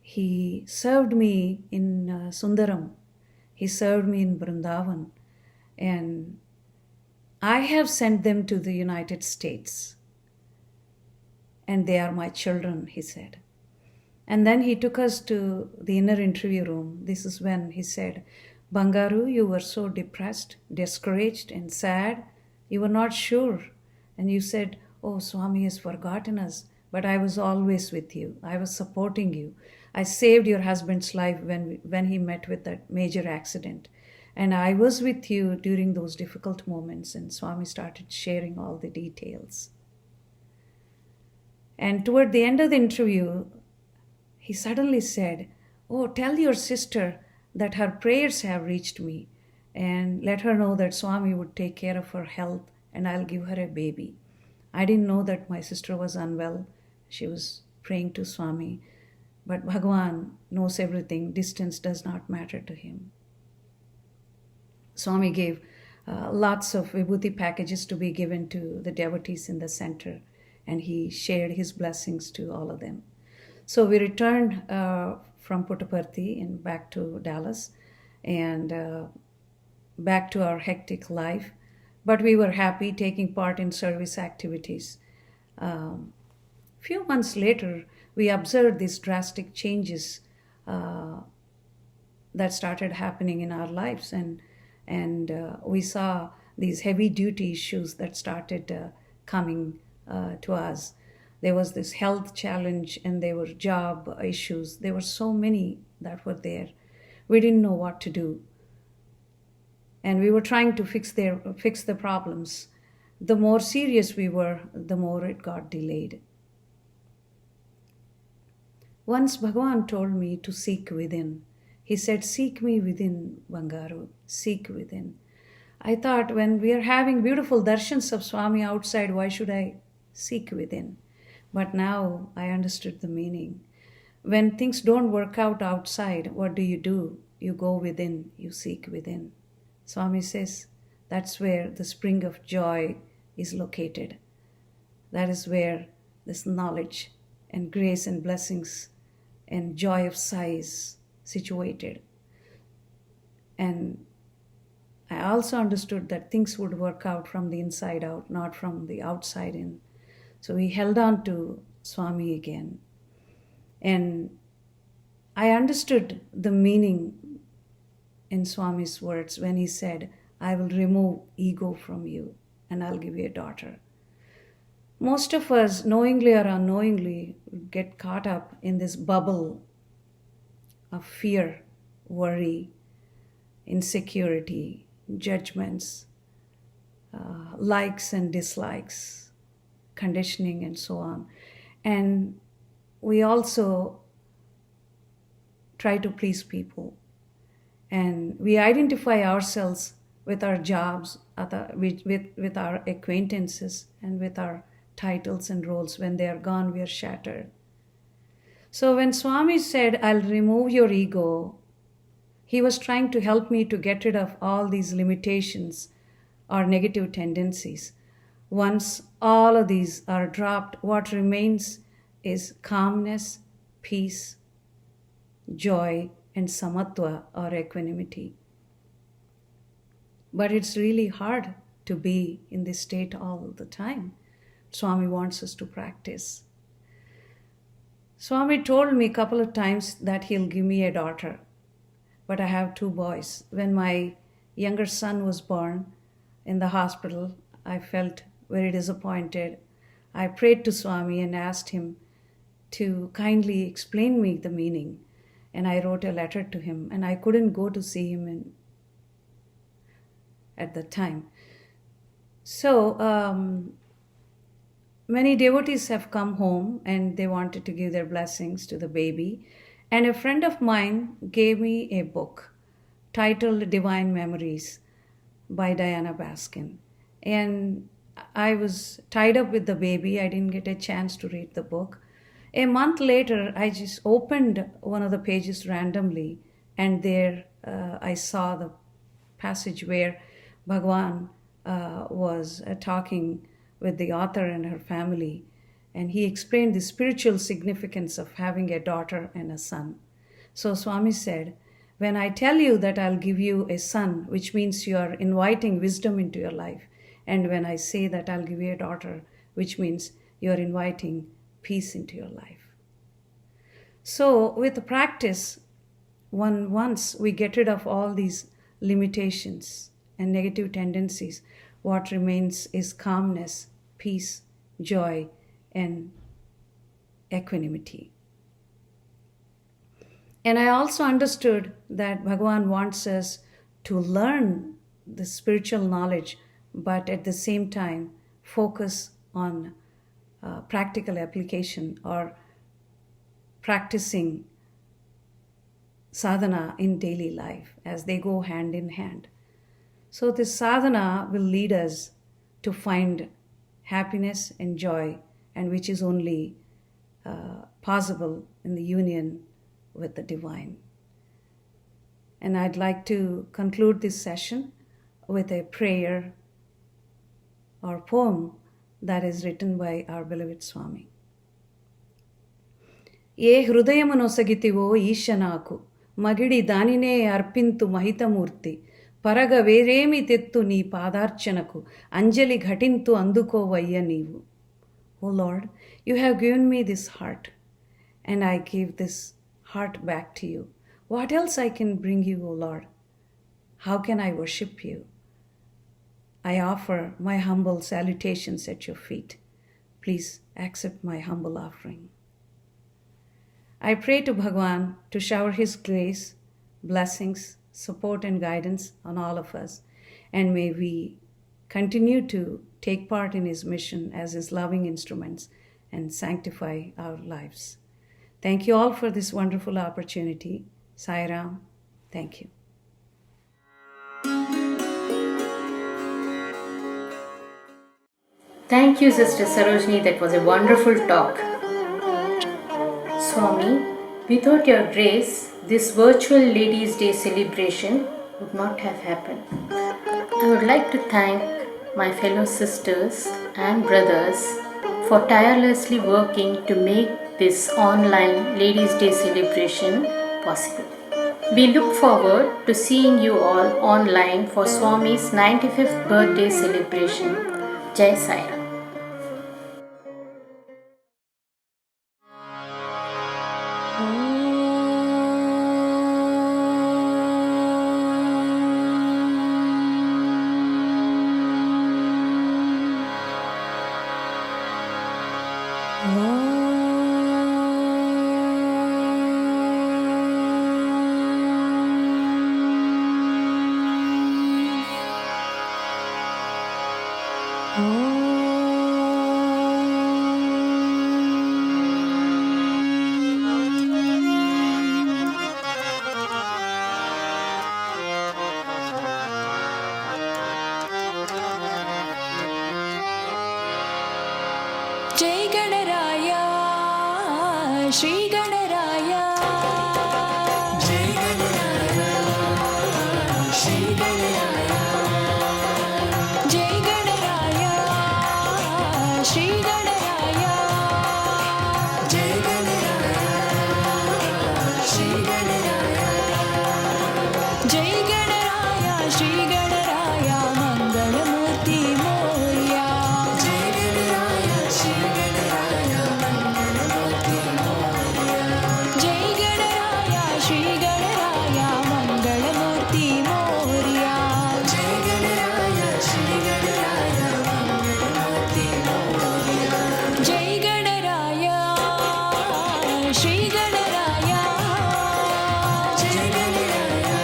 He served me in Sundaram. He served me in Vrindavan. And I have sent them to the United States. And they are my children, he said. And then he took us to the inner interview room. This is when he said, Bangaru, you were so depressed, discouraged, and sad. You were not sure. And you said, oh, Swami has forgotten us. But I was always with you. I was supporting you. I saved your husband's life when he met with that major accident. And I was with you during those difficult moments. And Swami started sharing all the details. And toward the end of the interview, he suddenly said, oh, tell your sister that her prayers have reached me, and let her know that Swami would take care of her health, and I'll give her a baby. I didn't know that my sister was unwell. She was praying to Swami. But Bhagwan knows everything. Distance does not matter to him. Swami gave lots of vibhuti packages to be given to the devotees in the center, and he shared his blessings to all of them. So we returned from Puttaparthi and back to Dallas, and back to our hectic life. but we were happy taking part in service activities. Few months later, we observed these drastic changes that started happening in our lives, and we saw these heavy duty issues that started coming to us. There was this health challenge, and there were job issues. There were so many that were there. We didn't know what to do, and we were trying to fix the problems. The more serious we were, the more it got delayed. Once Bhagavan told me to seek within. He said, "Seek me within, Bangaru, seek within." I thought, when we are having beautiful darshans of Swami outside, why should I seek within? But now I understood the meaning. When things don't work out outside, what do? You go within, you seek within. Swami says that's where the spring of joy is located. That is where this knowledge and grace and blessings and joy of Sai is situated. And I also understood that things would work out from the inside out, not from the outside in. So we held on to Swami again. And I understood the meaning in Swami's words when he said, "I will remove ego from you and I'll give you a daughter." Most of us, knowingly or unknowingly, get caught up in this bubble of fear, worry, insecurity, judgments, likes and dislikes, conditioning, and so on. And we also try to please people. And we identify ourselves with our jobs, with our acquaintances, and with our titles and roles. When they are gone, we are shattered. So when Swami said, "I'll remove your ego," he was trying to help me to get rid of all these limitations or negative tendencies. Once all of these are dropped, what remains is calmness, peace, joy, and samatva or equanimity. But it's really hard to be in this state all the time. Swami wants us to practice. Swami told me a couple of times that he'll give me a daughter, but I have 2 boys. When my younger son was born in the hospital, I felt very disappointed. I prayed to Swami and asked him to kindly explain me the meaning. And I wrote a letter to him, and I couldn't go to see him at the time. So many devotees have come home and they wanted to give their blessings to the baby. And a friend of mine gave me a book titled Divine Memories by Diana Baskin. And I was tied up with the baby. I didn't get a chance to read the book. A month later, I just opened one of the pages randomly, and there I saw the passage where Bhagavan was talking with the author and her family, and he explained the spiritual significance of having a daughter and a son. So Swami said, "When I tell you that I'll give you a son, which means you are inviting wisdom into your life, and when I say that I'll give you a daughter, which means you are inviting peace into your life." So with the practice, once we get rid of all these limitations and negative tendencies, what remains is calmness, peace, joy, and equanimity. And I also understood that Bhagavan wants us to learn the spiritual knowledge, but at the same time focus on practical application or practicing sadhana in daily life as they go hand in hand. So this sadhana will lead us to find happiness and joy, and which is only possible in the union with the divine. And I'd like to conclude this session with a prayer or poem that is written by our beloved Swami. ఏ హృదయము నొసగితివో ఈశనాకు మగిడి దానినే అర్పింతు మహితమూర్తి పరగ వేరేమి తెత్తు నీ పాదార్చనకు అంజలి ఘటింతు అందుకోవయ్య నీవు. O Lord, you have given me this heart, and I give this heart back to you. What else I can bring you, O Lord? How can I worship you? I offer my humble salutations at your feet. Please accept my humble offering. I pray to Bhagwan to shower his grace, blessings, support and guidance on all of us, and may we continue to take part in his mission as his loving instruments and sanctify our lives. Thank you all for this wonderful opportunity. Sai Ram, thank you. Thank you, Sister Sarojini. That was a wonderful talk. Swami, without your grace, this virtual Ladies' Day celebration would not have happened. I would like to thank my fellow sisters and brothers for tirelessly working to make this online Ladies' Day celebration possible. We look forward to seeing you all online for Swami's 95th birthday celebration. Jai Sai Ram. जय गणराया श्री गणराया जय गणराया श्री गणराया जय गणराया श्री गणराया जय गणराया श्री गणराया जय गणराया श्री गणराया मंगलमूर्ति मोरया जय गणराया श्री गणराया मंगलमूर्ति मोरया जय गणराया श्री गणराया मंगलमूर्ति मोरया जय गणराया श्री गणराया मंगलमूर्ति मोरया जय गणराया श्री गणराया जय गणराया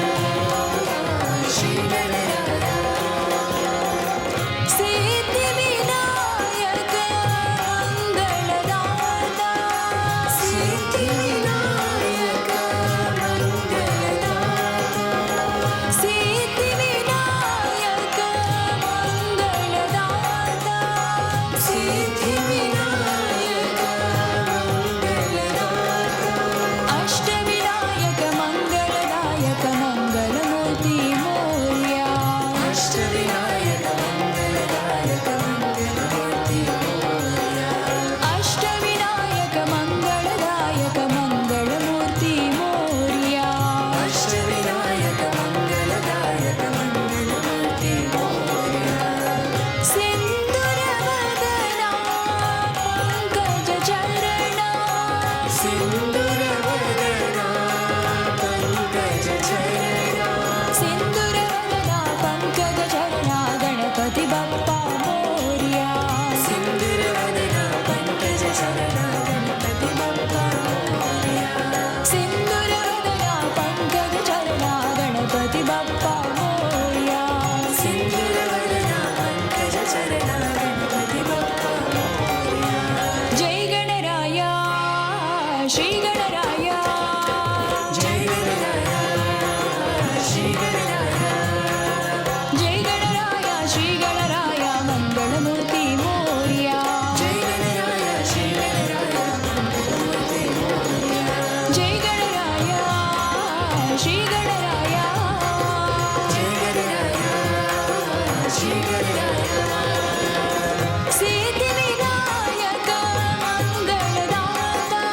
श्री गणराया सिद्धिविनायक मंगलदाता सिद्धिविनायक मंगलदाता सिद्धिविनायक मंगलदाता सिद्धिविनायक मंगलदाता अष्टविनायक मंगलदायक मंगलमूर्ति मोरया अष्टविनायक मंगलदायक मंगलमूर्ति मोरया अष्टविनायक मंगलदायक मंगलमूर्ति मोरया अष्टविनायक मंगलदायक मंगलमूर्ति मोरया सिंदूरवदना पंकजचरणा सिंदूरवदना पंकजचरणा सिंदूरवदना पंकजचरणा गणपति बप्पा मोरया सिंदूरवदना पंकजचरणा गणपति बप्पा मोरया सिंदूरवदना पंकजचरणा गणपति बप्पा मोरया सिंदूरवदना पंकजचरणा गणपति बप्पा मोरया जय गणराया श्री गणराया जय गणराया श्री गणराया जय गणराया श्री गणराया मंगलमूर्ति मोरया जय गणराया श्री गणराया मंगलमूर्ति मोरया जय गणराया श्री गणराया जय गणराया श्री गणराया सिद्धिविनायक मंगलदाता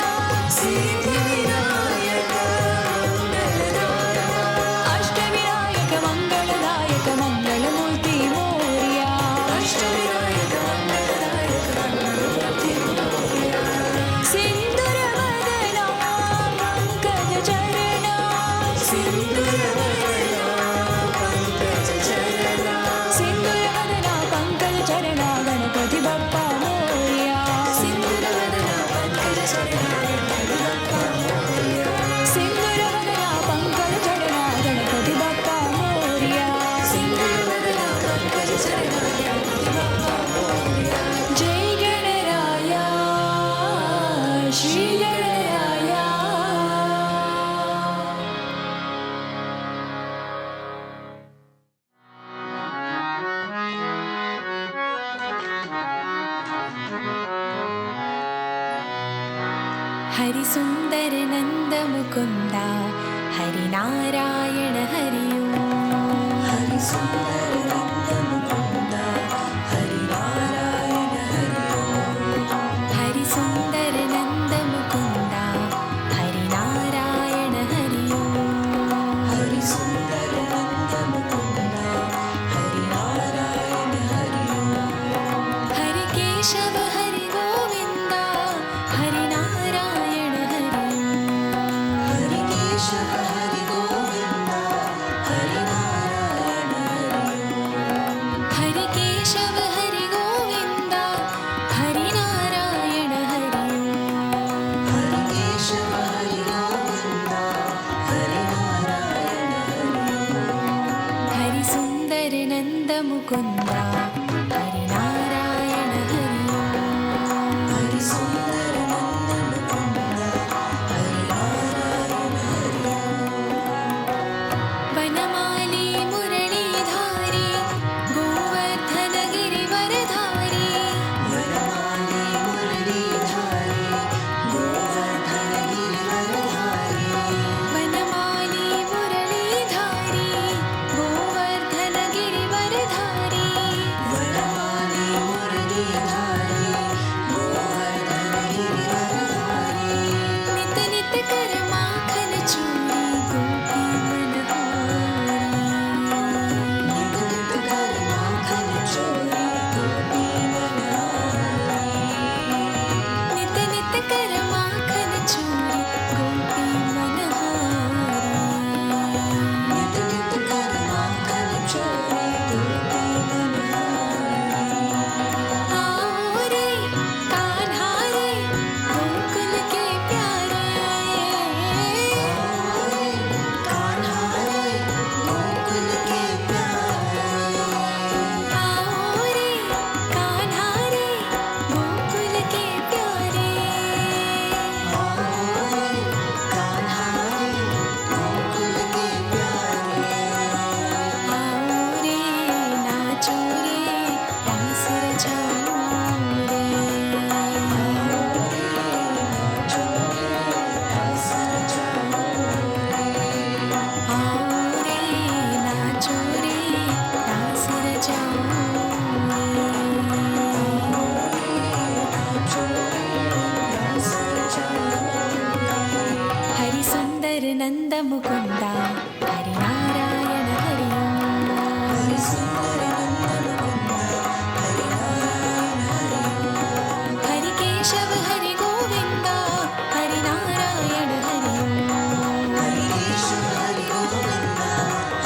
सिद्धिविनायक मंगलदाता अष्टविनायक मंगलदायक सुंदर नंद मुकुंद हरि नारायण हरि ओम हरि सुंदर नंद मुकुंद हरि नारायण हरि ओम हरि सुंदर नंद मुकुंद हरि नारायण हरि ओम हरि सुंदर नंद मुकुंद हरि नारायण हरि ओम हरि केशव हरि गोविंद हरि नारायण हरि ओम हरि केशव हरि गोविंद हरि नारायण हरि ओम हरि केशव हरि गोविंद हरि नारायण हरि ओम हरि केशव हरि गोविंद हरि नारायण हरि ओम हरि सुंदर नंद मुकुंद हरि नारायण हरि ओम हरि सुंदर नंद मुकुंद हरि नारायण हरि ओम वनमाली मुरलीधारी गोवर्धन गिरिवरधारी वनमाली मुरलीधारी गोवर्धन गिरिवरधारी वनमाली मुरलीधारी गोवर्धन गिरिवरधारी वनमाली मुरलीधारी गोवर्धन गिरिवरधारी नित नित कर माखन चूरी गोपी मनहारी नित नित कर माखन चूरी गोपी मनहारी नित नित कर माखन चूरी गोपी मनहारी नित नित कर माखन चूरी गोपी मनहारी आओ रे कान्हा रे गोकुल के प्यारे आओ रे कान्हा रे गोकुल के प्यारे आओ रे कान्हा रे गोकुल के प्यारे आओ रे कान्हा रे गोकुल के प्यारे आओ रे नाचो रे रास रचाओ रे आओ रे नाचो रे रास रचाओ रे आओ रे नाचो रे रास रचाओ हरि सुंदर नंद मुकुंद हरि नारायण हरि ओम हरि सुंदर नंद मुकुंद हरि नारायण हरि ओम हरि केशव हरि गोविंद हरि नारायण हरि ओम हरि केशव हरि गोविंद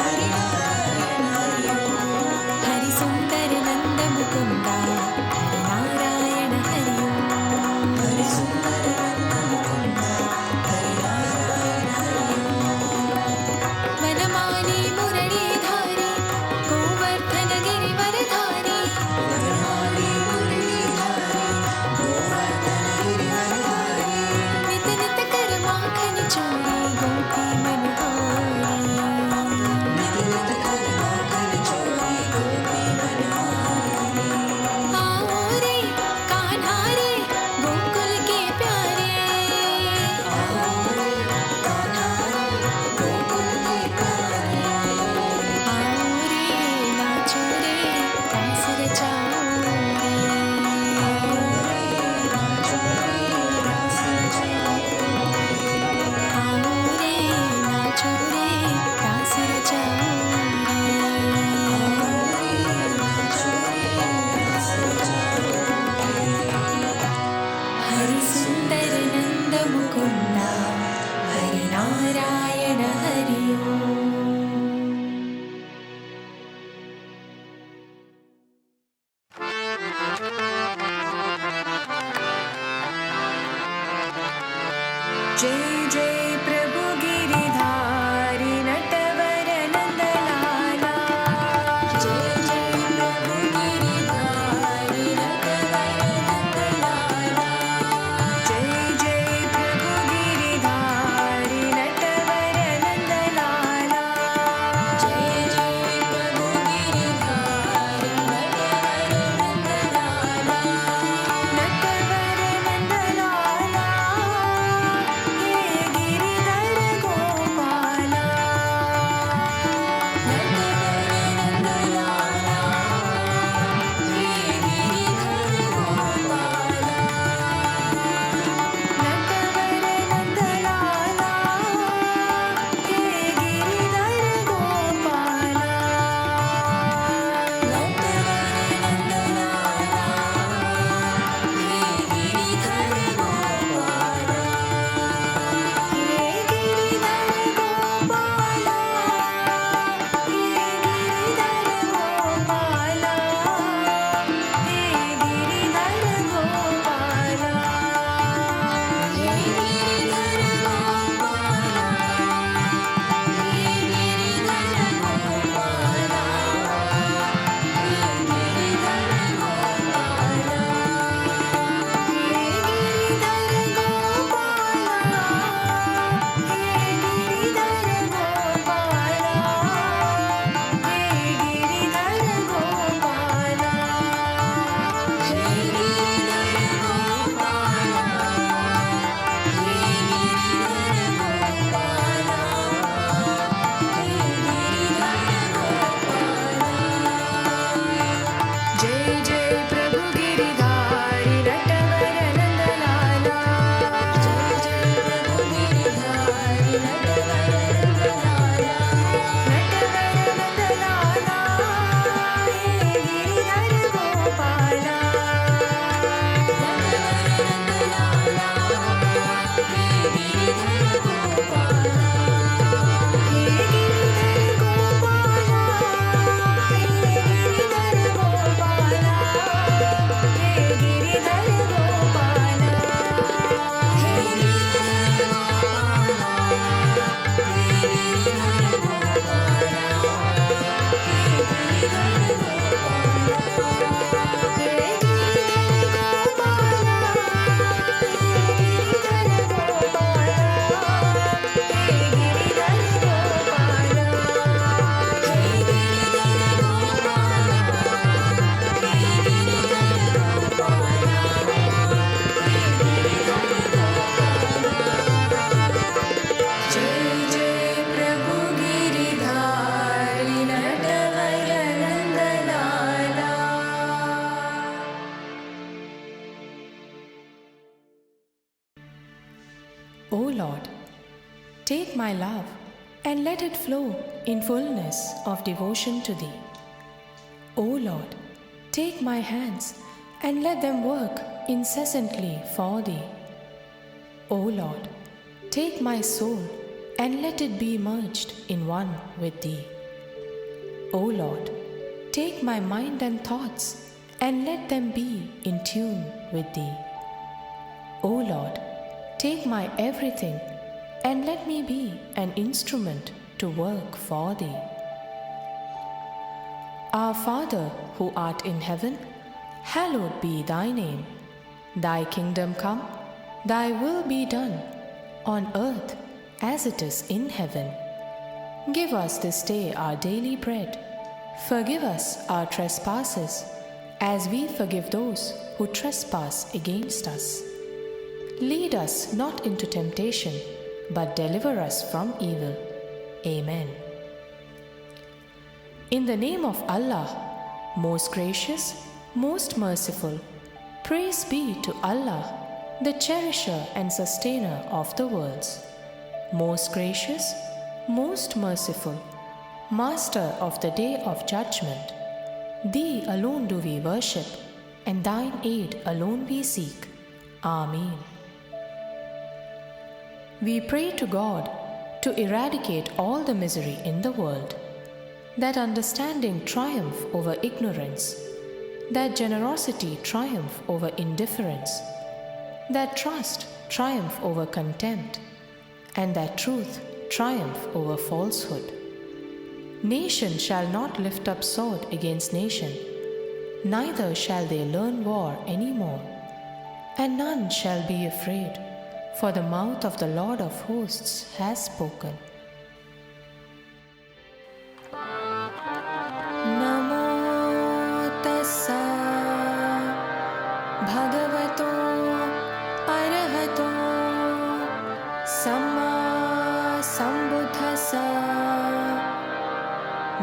हरि नारायण हरि ओम हरि सुंदर नंद मुकुंद हरि नारायण हरि ओम हरि सुंदर नंद मुकुंद हरि नारायण हरि ओम वनमाली मुरलीधारी गोवर्धन गिरिवरधारी वनमाली मुरलीधारी गोवर्धन गिरिवरधारी नित नित कर माखन चूरी गोपी मनहारी नित नित कर माखन चूरी गोपी मनहारी आओ रे कान्हा रे गोकुल के प्यारे आओ रे कान्हा रे गोकुल के प्यारे आओ रे नाचो रे रास रचाओ रे आओ रे नाचो रे रास रचाओ आओ रे नाचो रे रास रचाओ आओ रे नाचो रे रास रचाओ हरि सुंदर नंद मुकुंद हरि नारायण हरि ओम जय जय प्रभु गिरिधारी नटवर नंदलाला जय जय प्रभु गिरिधारी नटवर नंदलाला जय जय प्रभु गिरिधारी नटवर नंदलाला जय जय प्रभु Giridhari Natwar Nandlala Natwar Nandlala take my love and let it flow in fullness of devotion to Thee. O Lord, take my hands and let them work incessantly for Thee. O Lord, take my soul and let it be merged in one with Thee. O Lord, take my mind and thoughts and let them be in tune with Thee. O Lord, take my everything and let me be an instrument to work for Thee. Our Father who art in heaven, hallowed be Thy name. Thy kingdom come, Thy will be done, on earth as it is in heaven. Give us this day our daily bread. Forgive us our trespasses, as we forgive those who trespass against us. Lead us not into temptation, but deliver us from evil. Amen. In the name of Allah, most gracious, most merciful, praise be to Allah, the cherisher and sustainer of the worlds. Most gracious, most merciful, Master of the day of judgment, Thee alone do we worship, and Thine aid alone we seek. Amen. We pray to God to eradicate all the misery in the world, that understanding triumph over ignorance, that generosity triumph over indifference, that trust triumph over contempt, and that truth triumph over falsehood. Nation shall not lift up sword against nation, neither shall they learn war any more, and none shall be afraid, for the mouth of the Lord of hosts has spoken. Namo tassa bhagavato arahato samma sambuddhassa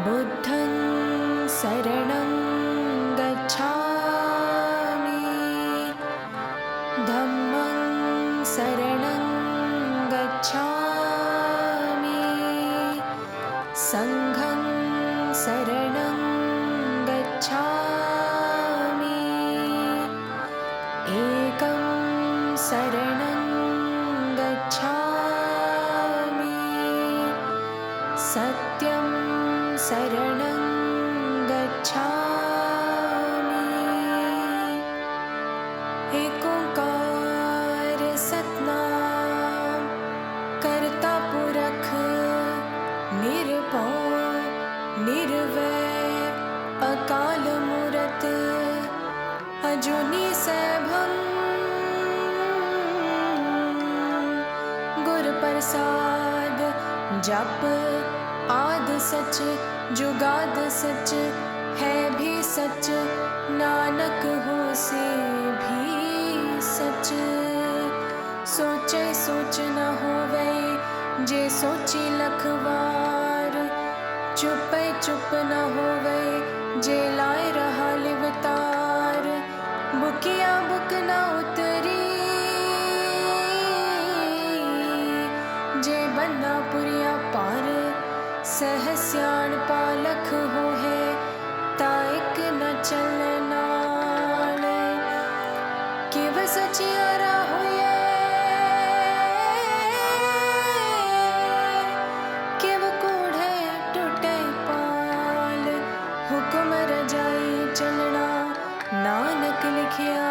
buddhaṃ saraṇaṃ gacchāmi dhammaṃ saraṇaṃ gacchāmi saṅghaṃ saraṇaṃ gacchāmi ekam saraṇaṃ gacchāmi satyam saraṇaṃ gacchāmi ek onkar satnam karta purakh nirbhav nirvair akal murat ajuni saibham gur prasad jap आद सच जुगाद सच है भी सच नानक हो से भी सच सोचे सोच न होवे जे सोची लखवार चुपे चुप न होवे जे लाए रहा लिवतार बुकिया बुक न उतरी जे बन्ना पुरिया पार सहस्यान पालख हो है ताइक न चलना किव सचियारा होए किव कूढ़े टूटे पाल हुक्म रजाई चलना नानक लिखिया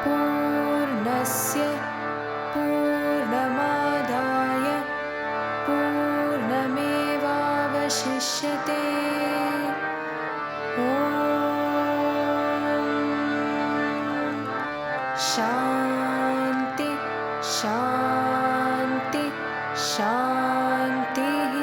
पूर्णस्य पूर्णमादाय पूर्णमेवावशिष्यते ॐ शान्ति शान्ति शान्तिः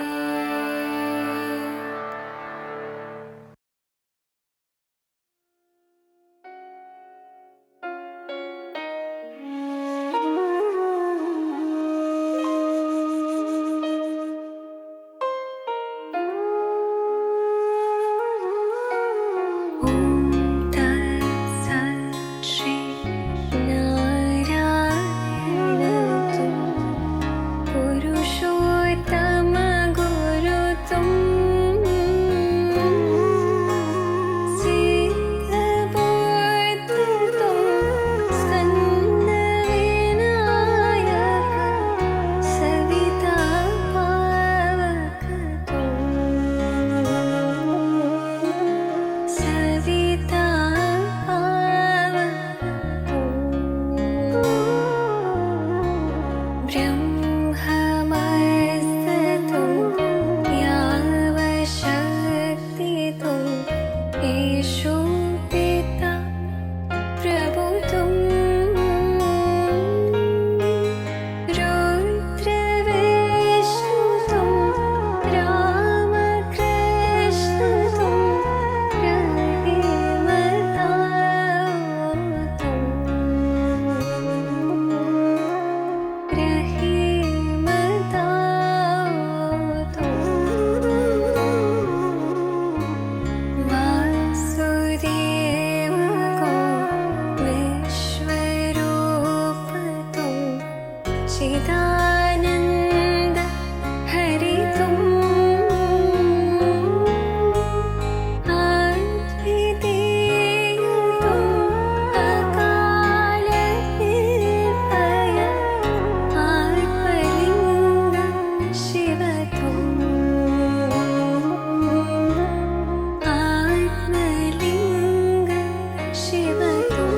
सच्चिदानन्द हरि तुम अद्वितीय तुम अकाल निर्भय आत्मलिंग शिव तुम आत्मलिंग शिव तुम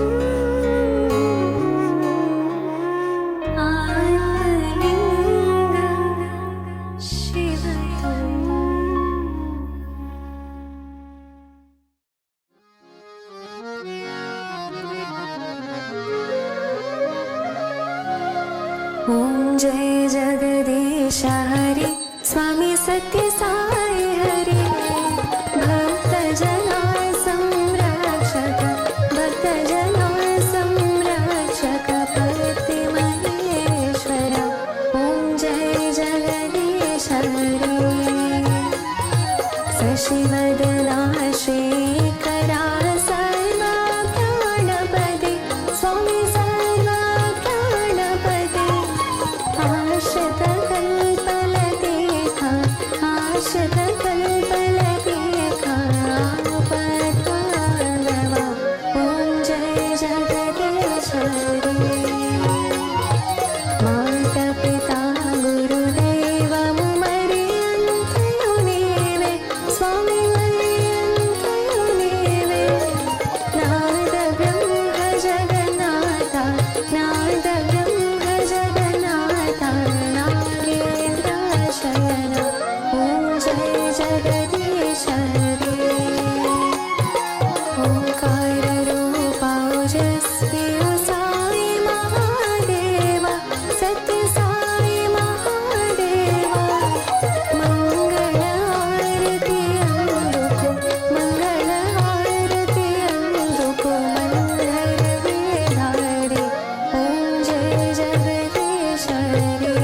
आत्मलिंग शिव तुम। ओम जय जगदीश हरि स्वामी सत्य साई हरि भक्त जना संरक्षक भक्त जना संरक्षक पति महेश्वर ओम जय जगदीश हरि शशिवदना श्रीकरा सर्वा प्राणपदे स्वामी सर्वा प्राणपदे आश्रित कल्पलतिका आश्रित कल्पलतिका आपद्बान्धवा ओम जय जगदीश हरि माता पिता गुरुदैवं मर्यन्तयो नीवे स्वामी मर्यन्तयो नीवे नाद ब्रह्म जगन्नाथा नाद ब्रह्म जगन्नाथा नागेन्द्र शयन ओम जय जगदीश हरि ओंकार रूपा ओजस्वी साई महादेवा सत्य साई महादेवा मंगल आरती अंदुको मंगल आरती अंदुको मंगल वेधारी ओम जय जगदीश हरि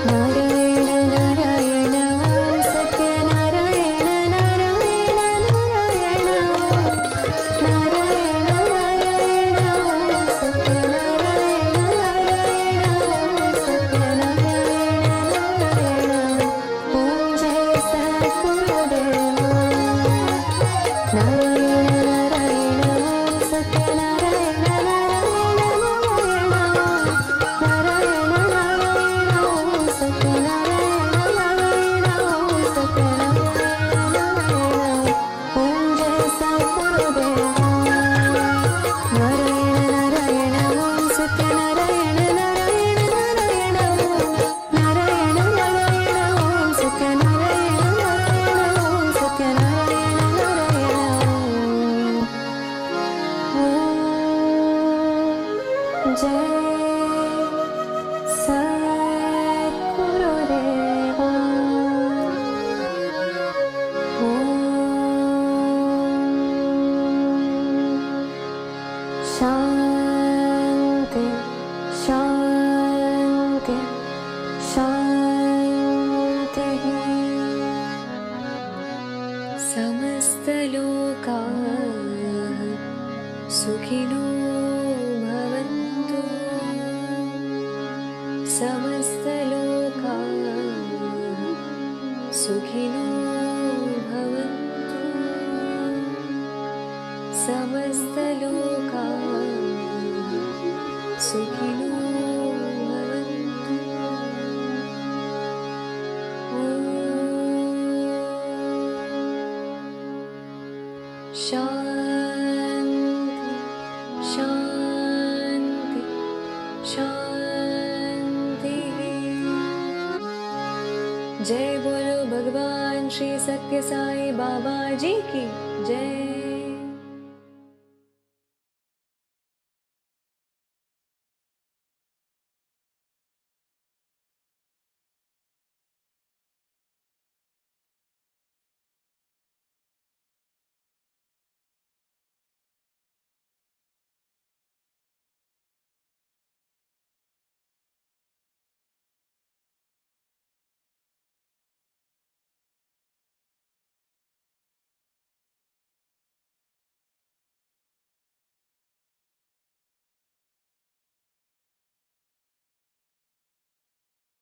नारायण नारायण ओम सत्य नारायण नारायण नारायण नारायण नारायण ओम सत्य नारायण नारायण ओम सत्य नारायण नारायण ओम जय सद्गुरुदेव नारायण नारायण ओम सत्य नारायण नारायण नारायण नारायण नारायण ओम सत्य नारायण नारायण ओम सत्य नारायण नारायण ओम जय सद्गुरुदेव नारायण नारायण ओम सत्य नारायण नारायण नारायण नारायण नारायण ओम सत्य नारायण नारायण ओम सत्य नारायण नारायण जय सद्गुरुदेव शांति शांति शांति समस्त लोका सुखिनो भवन्तु समस्त लोका सुखिनो भवन्तु समस्त लोका सुखिनो भवन्तु शांति शांति शांति। जय बोलो भगवान श्री सत्य साई बाबा जी की जय।